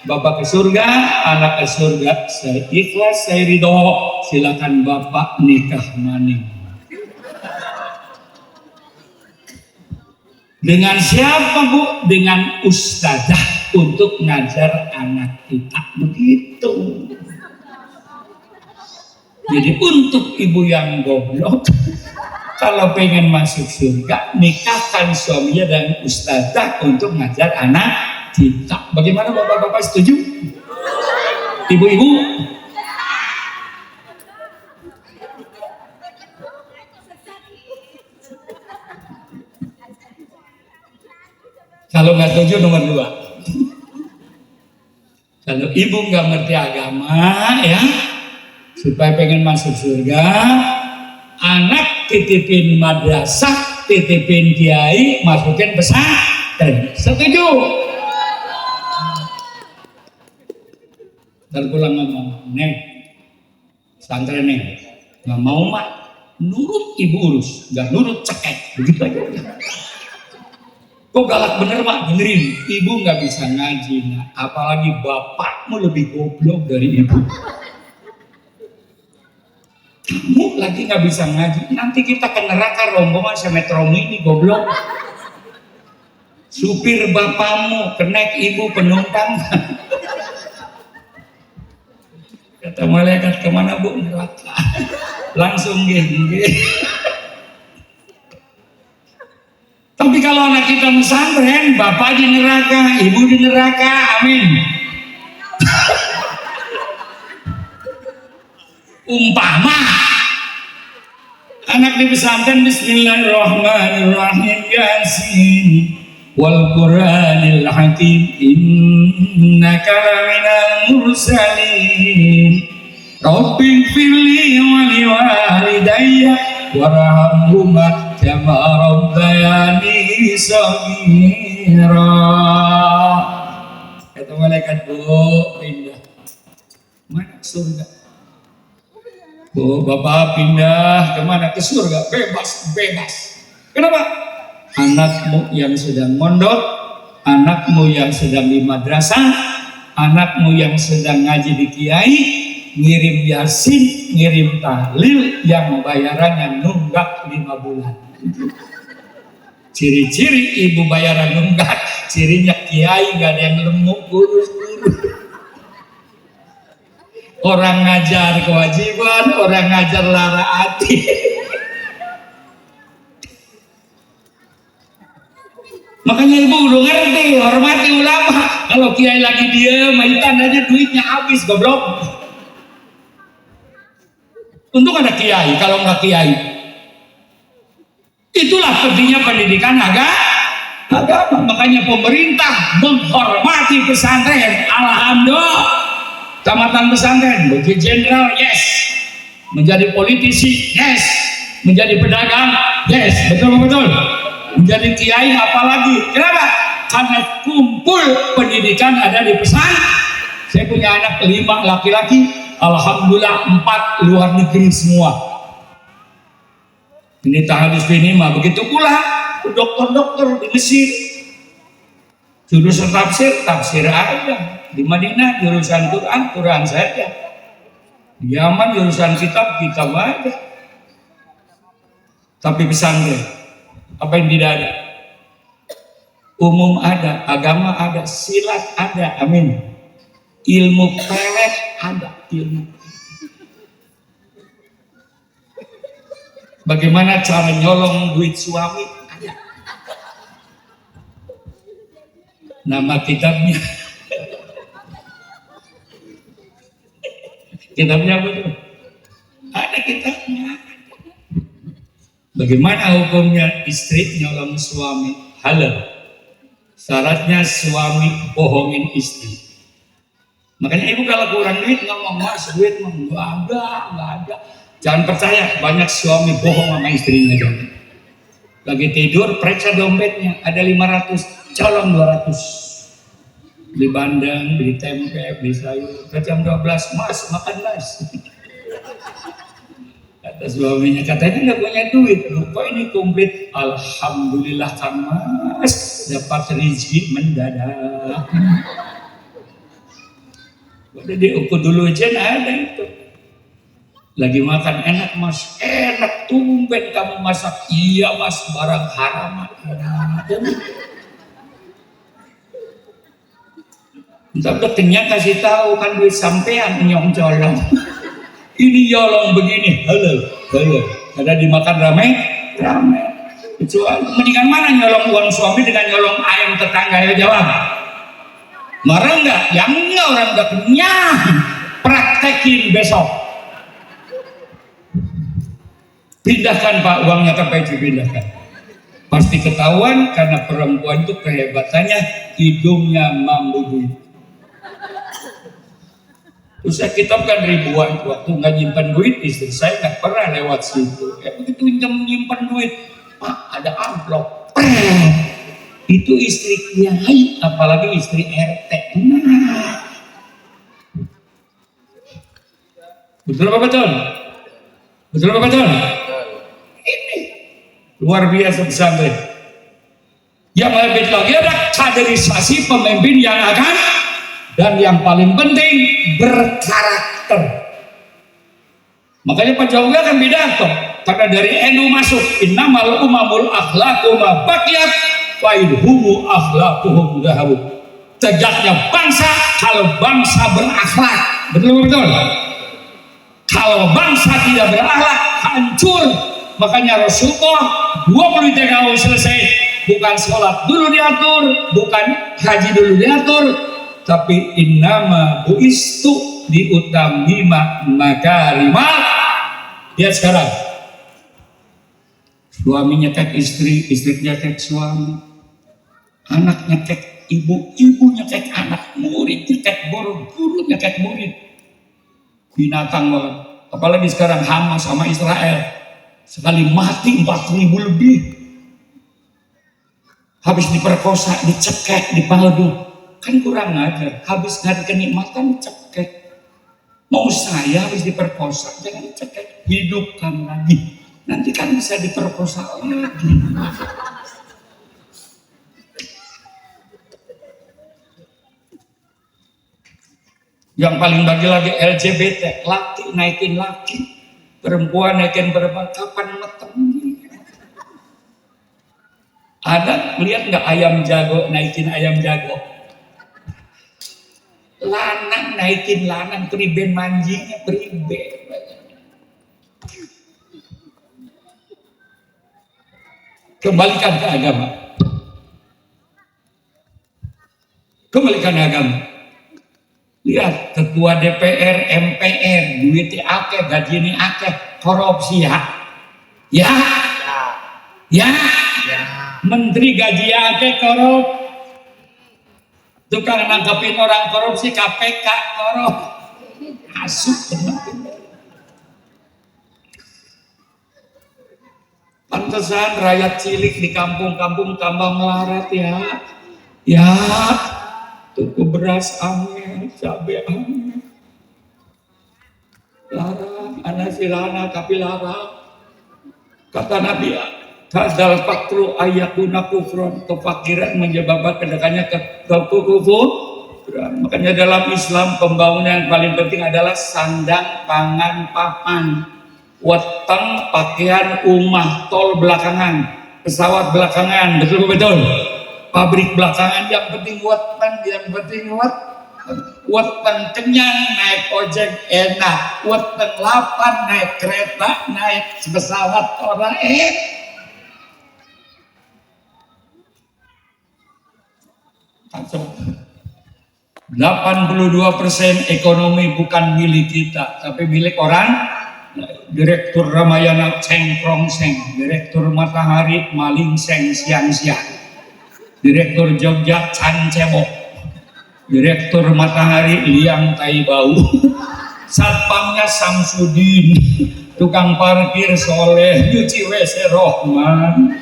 Bapak ke surga, anak ke surga, saya ikhlas, saya ridho. Silakan Bapak nikah maning. Dengan siapa Bu? Dengan ustazah untuk ngajar anak kita. Begitu. Jadi untuk ibu yang goblok, kalau pengen masuk surga, nikahkan suaminya dan ustazah untuk ngajar anak kita. Bagaimana bapak-bapak setuju? Ibu-ibu? Kalau nggak setuju nomor 2. Kalau ibu nggak ngerti agama ya, supaya pengen masuk surga, anak titipin madrasah, titipin kiai, masukin pesantren. Setuju? Ntar pulang ngomong, Neng, pesantren Neng, nggak mau mak, nurut ibu urus, nggak nurut cekek, begitu aja. Kok galak bener mak, dengerin, ibu nggak bisa ngaji, nah. Apalagi bapakmu lebih goblok dari ibu. Kamu lagi nggak bisa ngaji, nanti kita ke neraka rombongan sama Metro Mini goblok. Supir bapakmu, kenek ibu penumpang. Kata malaikat, kemana Bu? Neraka. Langsung gini. Tapi kalau anak kita pesantren, bapak di neraka, ibu di neraka, amin. Umpama anak di pesantren, Bismillahirrahmanirrahim, Yasin, wal Qur'anil Hakim innaka laminal mursalin Rabbil firli wa liwalidayya warhamhuma kama rabbayani shaghira. Kata malaikat, Bu, pindah. Mana ke surga? Bu, Bapak pindah kemana? Ke surga. Bebas, bebas. Kenapa? Anakmu yang sedang mondok, anakmu yang sedang di madrasah, anakmu yang sedang ngaji di kiai, ngirim yasin, ngirim tahlil, yang bayarannya nunggak 5 bulan. Ciri-ciri ibu bayaran nunggak, cirinya kiai gak ada yang lemuk, kurus-kurus. Orang ngajar kewajiban, orang ngajar lara hati. Makanya ibu udah ngerti, hormati ulama. Kalau kiai lagi diem, maitan aja duitnya habis, goblok. Untung ada kiai, kalau nggak kiai. Itulah pentingnya pendidikan agama. Makanya pemerintah menghormati pesantren. Alhamdulillah. Tamatan pesantren, menjadi jenderal, yes. Menjadi politisi, yes. Menjadi pedagang, yes. Betul. Menjadi kiai apalagi. Kenapa? Karena kumpul pendidikan ada di pesantren. Saya punya anak 5 laki-laki, alhamdulillah 4 luar negeri semua. Ini tahadis ini mah begitu pula dokter-dokter di Mesir. Jurusan tafsir aja. Di Madinah jurusan Quran saja. Di Yaman jurusan kitab aja. Tapi pesantren, apa yang tidak ada? Umum ada, agama ada, silat ada, amin. Ilmu pelet ada, ilmu. Bagaimana cara nyolong duit suami ada. Nama kitabnya. Kitabnya apa tuh? Ada kitabnya. Bagaimana hukumnya istri nyolong suami? Halal. Syaratnya suami bohongin istri. Makanya ibu kalau kurang duit ngomong, mas duit nggak ada. Jangan percaya, banyak suami bohong sama istrinya. Lagi tidur, periksa dompetnya, ada 500, colong 200. Beli bandeng, beli tempe, beli sayur. Ke jam 12, mas makan mas. Kata suaminya, katanya nggak punya duit. Kok ini komplit? Alhamdulillah kan mas, dapat rezeki mendadak. Udah diukur dulu aja, ada itu. Lagi makan enak mas, enak tumben kamu masak. Iya mas, barang haram. Entah dokternya kasih tahu kan duit sampean nyong colong. Ini nyolong begini halal. Ada dimakan rame. Kecuali mendingan mana nyolong uang suami dengan nyolong ayam tetangga, ya jawab. Marah enggak? Yang enggak, orang udah kenyang. Praktekin besok. Pindahkan Pak uangnya ke baju, pindahkan. Pasti ketahuan karena perempuan itu kehebatannya hidungnya mampu duit. Terus saya kitabkan ribuan waktu nggak nyimpan duit, istri saya nggak pernah lewat situ. Ya begitu nyimpan duit, Pak ada amplop. Itu istri kiai, apalagi istri RT. Nah. Betul apa betul? Betul apa betul? Ini luar biasa pesantren. Yang lebih lagi ada kaderisasi pemimpin yang akan, dan yang paling penting berkarakter. Makanya Pak Jokowi akan pidato karena dari NU masuk innamal umamul akhlaqu ma baqiyat wa idhumu akhlaquhum dhahabu. Tegaknya bangsa kalau bangsa berakhlak. Betul. Kalau bangsa tidak berakhlak hancur. Makanya Rasulullah 23 tahun selesai, bukan sholat dulu diatur, bukan haji dulu diatur, tapi innama buistu diutamima makarimal. Lihat sekarang, suaminya tek istri, istrinya tek suami. Anak nyekek ibu, ibu nyekek anak, murid nyekek guru, guru nyekek murid. Binatang banget. Apalagi sekarang Hamas sama Israel. Sekali mati 4.000 lebih. Habis diperkosa, dicekek, dipaldu. Kan kurang ajar. Habis nggak kenikmatan dicekek. Mau saya habis diperkosa, jangan dicekek. Hidupkan lagi. Nanti kan bisa diperkosa lagi. Yang paling bagi lagi LGBT, laki naikin laki, perempuan naikin perempuan, kapan metengnya? Ada lihat nggak ayam jago naikin ayam jago? Lanang naikin lanang, priben manjingnya priben. Kembalikan ke agama. Kembalikan ke agama. Lihat ketua DPR, MPR, duitnya akeh, gajinya akeh, korupsi ya. Ya. Ya. Menteri gaji akeh korup. Tukang nangkepin orang korupsi KPK korup. Asuk benar. Pantesan rakyat cilik di kampung-kampung tambah melarat ya. Ya. Tuku beras angin, cabai angin. Larang, anak silana tapi larang. Kata Nabi, kadal fakru ayakuna kufron, kefakiran menyebabkan kedekannya ke kufuran. Makanya dalam Islam pembangunan yang paling penting adalah sandang, pangan, papan, weteng, pakaian, rumah, tol belakangan, pesawat belakangan, betul-betul. Pabrik belakangan, yang penting weteng, yang penting weteng kenyang naik ojek enak, weteng lapar naik kereta, naik pesawat orang 82% ekonomi bukan milik kita, tapi milik orang. Direktur Ramayana cengkrong seng, direktur Matahari maling seng siang-siang. Direktur Jogja can cebok, direktur Matahari liang tai bau, satpamnya Samsudin, tukang parkir soleh, nyuci WC Rohman,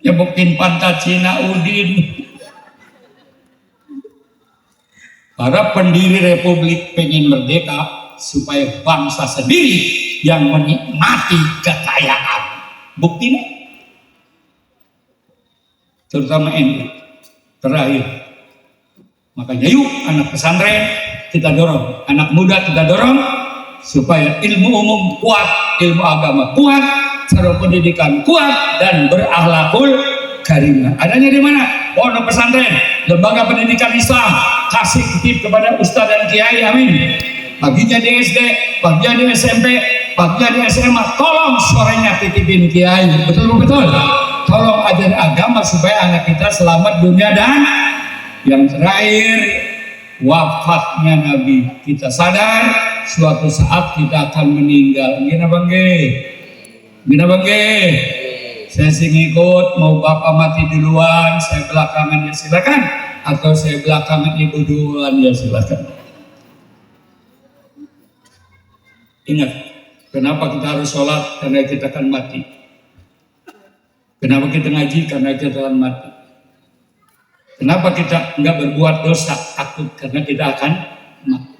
nyebukin pantat Cina Udin. Para pendiri republik pengen merdeka supaya bangsa sendiri yang menikmati kekayaan. Buktinya terutama NU terakhir. Makanya yuk anak pesantren kita dorong, anak muda kita dorong supaya ilmu umum kuat, ilmu agama kuat, cara pendidikan kuat dan berakhlakul karimah. Adanya di mana? Pondok pesantren, lembaga pendidikan Islam. Kasih titip kepada ustadz dan kiai, amin. Paginya di SD, paginya di SMP, paginya di SMA, tolong suaranya titipin kiai, betul-betul. Tolong ajar agama supaya anak kita selamat dunia dan yang terakhir wafatnya Nabi. Kita sadar suatu saat kita akan meninggal. Gina bangge, gina bangge. Saya sing ikut, mau bapak mati duluan, saya belakangan ya silakan, atau saya belakangan ibu duluan ya silakan. Ingat, kenapa kita harus sholat? Karena kita akan mati. Kenapa kita ngaji? Karena kita akan mati. Kenapa kita nggak berbuat dosa? Takut karena kita akan mati.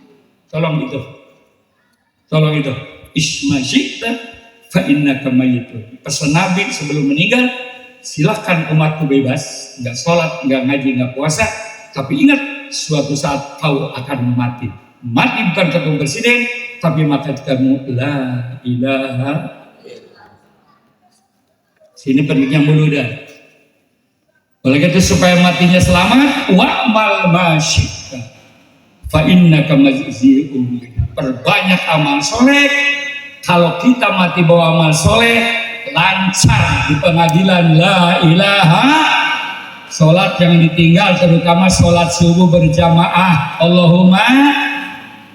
Tolong itu. Tolong itu. Isma syi'ta fa innaka mayyitun. Pesan Nabi sebelum meninggal, silahkan umatku bebas, nggak sholat, nggak ngaji, nggak puasa, tapi ingat suatu saat kau akan mati. Mati bukan ketemu presiden, tapi mati ketemu la ilaha. Sini pentingnya mudah. Oleh itu supaya matinya selamat, wa'mal masyikta fa innaka majzi'un. Perbanyak amal soleh. Kalau kita mati bawa amal soleh, lancar di pengadilan la ilaha. Sholat yang ditinggal, terutama sholat subuh berjamaah. Allahumma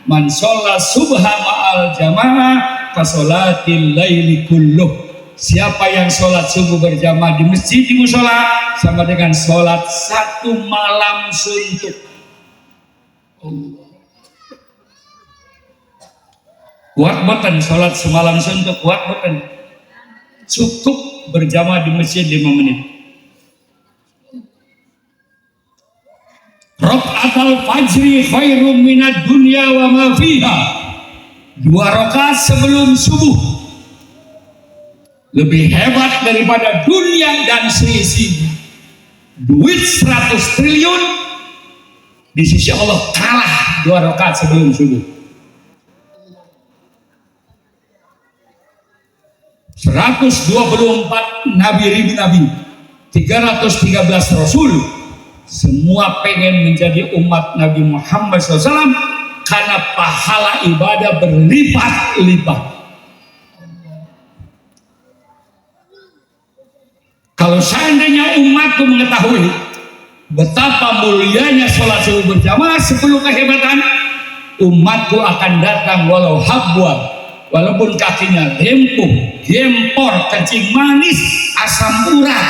man sholat subha ma'al jamaah ka sholatil laili kulluh. Siapa yang sholat subuh berjamaah di masjid di musola sama dengan sholat satu malam suntuk. Allah. Kuat boten sholat semalam suntuk, kuat boten. Cukup berjamaah di masjid 5 menit. Rakaatul fajri khairum minad dunya wa ma fiha. 2 rakaat sebelum subuh lebih hebat daripada dunia dan seisinya. Duit 100 triliun di sisi Allah kalah 2 rakaat sebelum subuh. 124 nabi, ribu nabi, 313 rasul, semua pengen menjadi umat Nabi Muhammad SAW karena pahala ibadah berlipat-lipat. Kalau seandainya umatku mengetahui betapa mulianya sholat subuh berjamaah, 10 kehebatan, umatku akan datang walau habwa, walaupun kakinya rempuh, gempor, kencing manis, asam urat,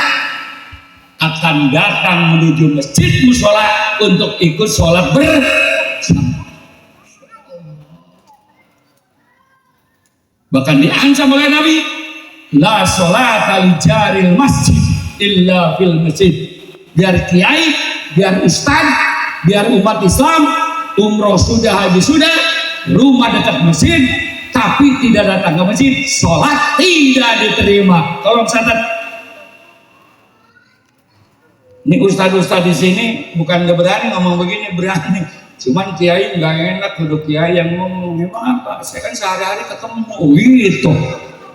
akan datang menuju masjid musola untuk ikut sholat bersama. Bahkan diancam oleh Nabi, la sholata li jaril masjid illa fil masjid. Biar kiai, biar ustad, biar umat Islam umroh sudah, haji sudah, rumah dekat masjid tapi tidak datang ke masjid, sholat tidak diterima. Tolong catat. Ini ustad-ustad di sini bukan gak berani ngomong begini, berani. Cuman kiai nggak enak, duduk kiai yang ngomong. Memang apa? Saya kan sehari-hari ketemu gitu.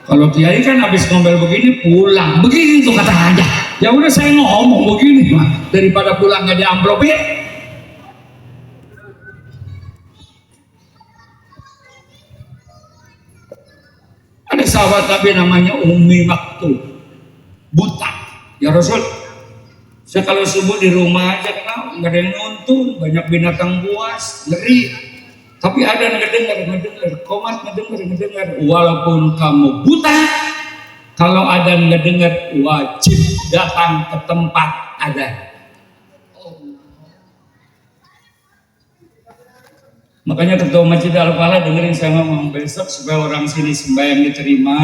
Kalau kiai kan habis ngomel begini pulang, begini tuh kata aja. Ya udah saya ngomong begini mah, daripada pulang nggak diamplopin. Ada sahabat Nabi namanya Ummi Maktum, buta. Ya Rasul, saya kalau subuh di rumah aja kenal, nggak ada yang nonton, banyak binatang buas, ngeri. Tapi ada yang ngedengar, komat ngedengar. Walaupun kamu buta, kalau ada yang ngedengar, wajib datang ke tempat ada. Makanya ketua Masjid Al-Falah dengerin saya ngomong besok supaya orang sini sembahyang diterima.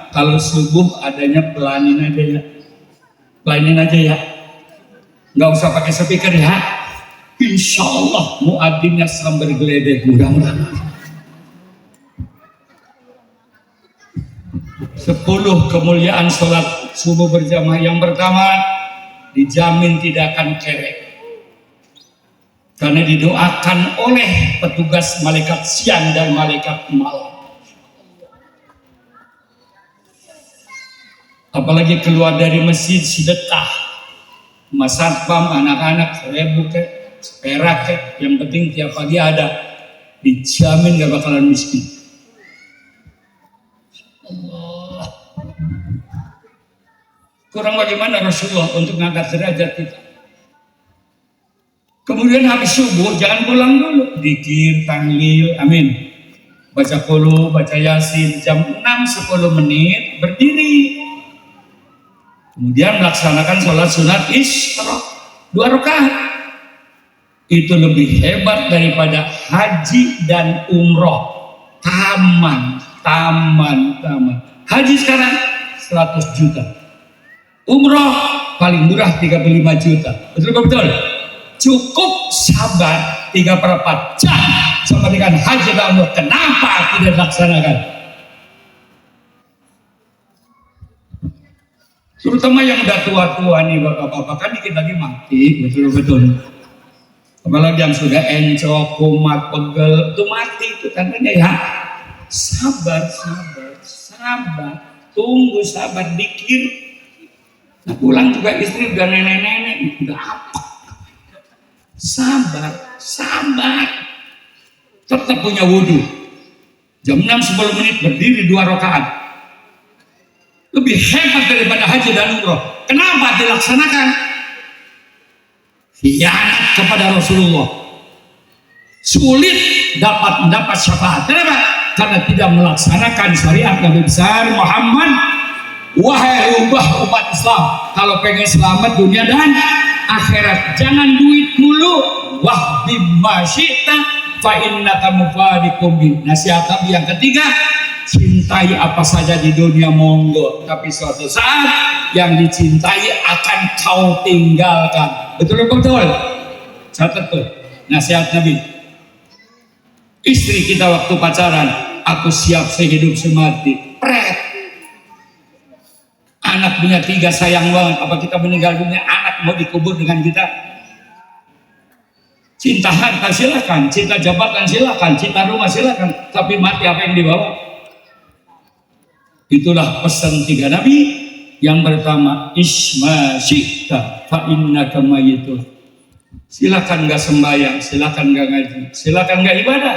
Kalau subuh adanya pelanin aja ya. Nggak usah pakai speaker ya. Insya Allah muadzinnya sambil geledek, mudah-mudahan. 10 kemuliaan sholat subuh berjamaah. Yang pertama, dijamin tidak akan kerek karena didoakan oleh petugas malaikat siang dan malaikat malam. Apalagi keluar dari masjid sedekah, Mas Satpam, anak-anak 1000 kek, seperak kek, yang penting tiap pagi ada, dijamin gak bakalan miskin. Allah. Kurang bagaimana Rasulullah untuk mengangkat derajat kita. Kemudian habis subuh jangan pulang dulu, dikir, tahlil, amin, baca qulu, baca yasin, jam 6-10 menit berdiri. Kemudian melaksanakan sholat sunat isyraq 2 rakaat. Itu lebih hebat daripada haji dan umroh. Taman. Haji sekarang 100 juta. Umroh paling murah 35 juta. Betul? Cukup sabar 3/4 jam sama dengan haji dan umroh. Kenapa tidak dilaksanakan? Terutama yang udah tua-tua nih bapak-bapak, kan dikit lagi mati, betul. Apalagi yang sudah encok, kumat, pegel, itu mati itu tandanya ya. Sabar, tunggu, sabar, dikir. Nah pulang juga istri udah nenek-nenek, udah apa? Sabar. Tetap punya wudhu. Jam 6-10 menit berdiri 2 rakaat. Lebih hebat daripada haji dan umroh. Kenapa dilaksanakan? Khianat kepada Rasulullah. Sulit mendapat syafaat. Kenapa? Karena tidak melaksanakan syariat Nabi besar Muhammad Wahai umat Islam, kalau pengen selamat dunia dan akhirat, jangan duit mulu. Wah bimasyita fa innaka mufariqum bi. Nasihat Nabi yang ketiga, cintai apa saja di dunia monggo, tapi suatu saat yang dicintai akan kau tinggalkan. Betul betul. Catat tuh nasihat Nabi. Istri kita waktu pacaran, aku siap sehidup semati. Pret. Anak punya 3 sayang banget. Apa kita meninggal dunia anak mau dikubur dengan kita? Cinta harta silakan, cinta jabatan silakan, cinta rumah silakan, tapi mati apa yang dibawa? Itulah pesan 3 Nabi. Yang pertama, isma syi'ta fa innaka mayyitun. Silakan nggak sembahyang, silakan nggak ngaji, silakan nggak ibadah,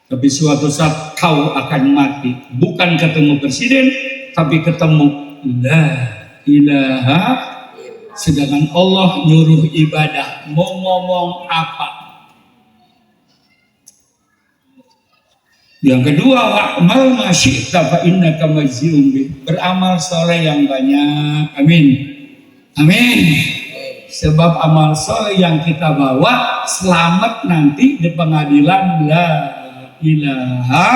tapi suatu saat kau akan mati. Bukan ketemu presiden, tapi ketemu la ilaha. Sedangkan Allah nyuruh ibadah, mau ngomong apa? Yang kedua, wa'mal ma syi'ta fa innaka majzi'un bih. Beramal soleh yang banyak. Amin. Amin. Sebab amal soleh yang kita bawa selamat nanti di pengadilan. La ilaha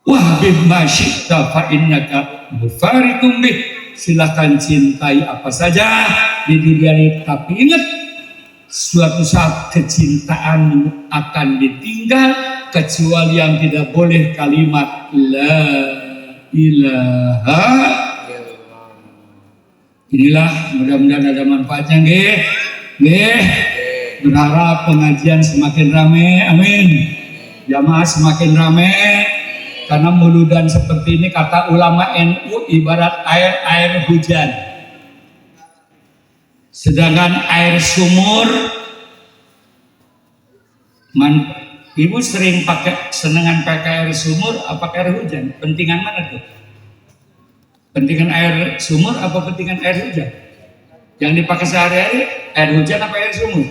wa bima syi'ta fa innaka mufariqum bih. Silakan cintai apa saja di dunia ini, tapi ingat suatu saat kecintaan akan ditinggal, kecuali yang tidak boleh kalimat la ilaha. Inilah mudah-mudahan ada manfaatnya nggih. Berharap pengajian semakin ramai, amin. Jamaah semakin ramai, karena muludan seperti ini kata ulama NU ibarat air hujan. Sedangkan air sumur, ibu sering senengan pakai air sumur apa air hujan? Pentingan mana tuh? Pentingan air sumur apa pentingan air hujan? Yang dipakai sehari-hari air hujan apa air sumur?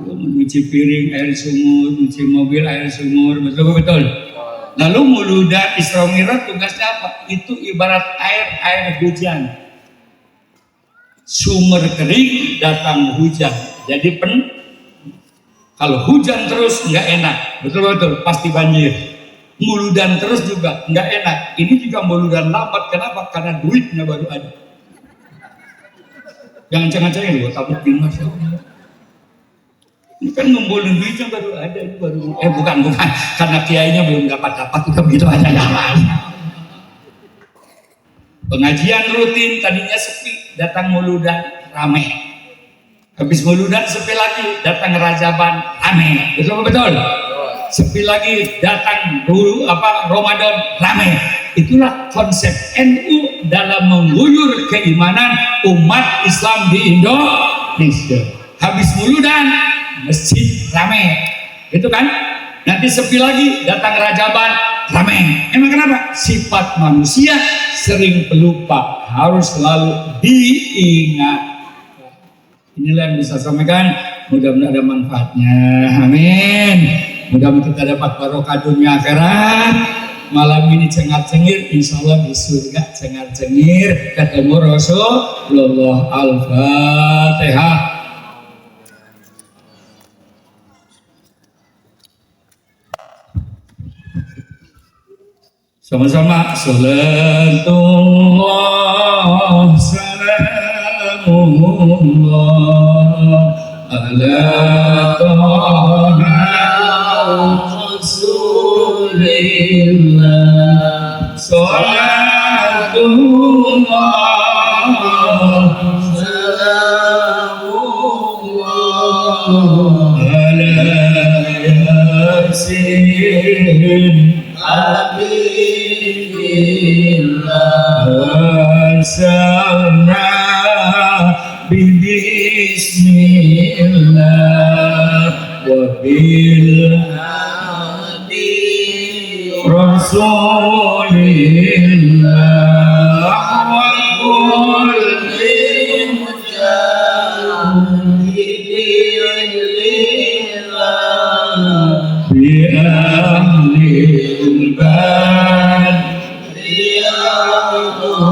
Mencuci piring air sumur, mencuci mobil air sumur, betul. Lalu muludan Isra Mi'raj tugasnya apa? Itu ibarat air hujan. Sumur kering datang hujan. Jadi kalau hujan terus nggak enak, betul pasti banjir. Muludan terus juga nggak enak. Ini juga muludan lambat. Kenapa? Karena duitnya baru ada. Jangan cengah-cengah loh, tabuk di Masya Allah. Ini kan ngumpulin duitnya baru ada, ini baru bukan karena kiainya belum dapat udah begitu aja jalan. Pengajian rutin tadinya sepi, datang muludan ramai. Habis muludan sepi lagi, datang rajaban ramai. Betul. Sepi lagi, datang Ramadan ramai. Itulah konsep NU dalam mengguyur keimanan umat Islam di Indonesia. Habis muludan masjid ramai, itu kan? Nanti sepi lagi, datang rajaban ramai. Emang kenapa? Sifat manusia sering pelupa, harus selalu diingat. Inilah yang bisa sampaikan. Mudah-mudahan ada manfaatnya. Amin. Mudah-mudahan kita dapat barokah dunia akhirat. Malam ini cengar-cengir, insya Allah di surga cengar-cengir ketemu Rasulullah. Al-Fatihah. Sama-sama. Salatullah salamullah ala taha rasulillah. Salatullah salamullah ala yasin Alhamdulillah wasalna bismillah wa bil hadi rasulillah wa kulli mujahidin lillah bi ahli ya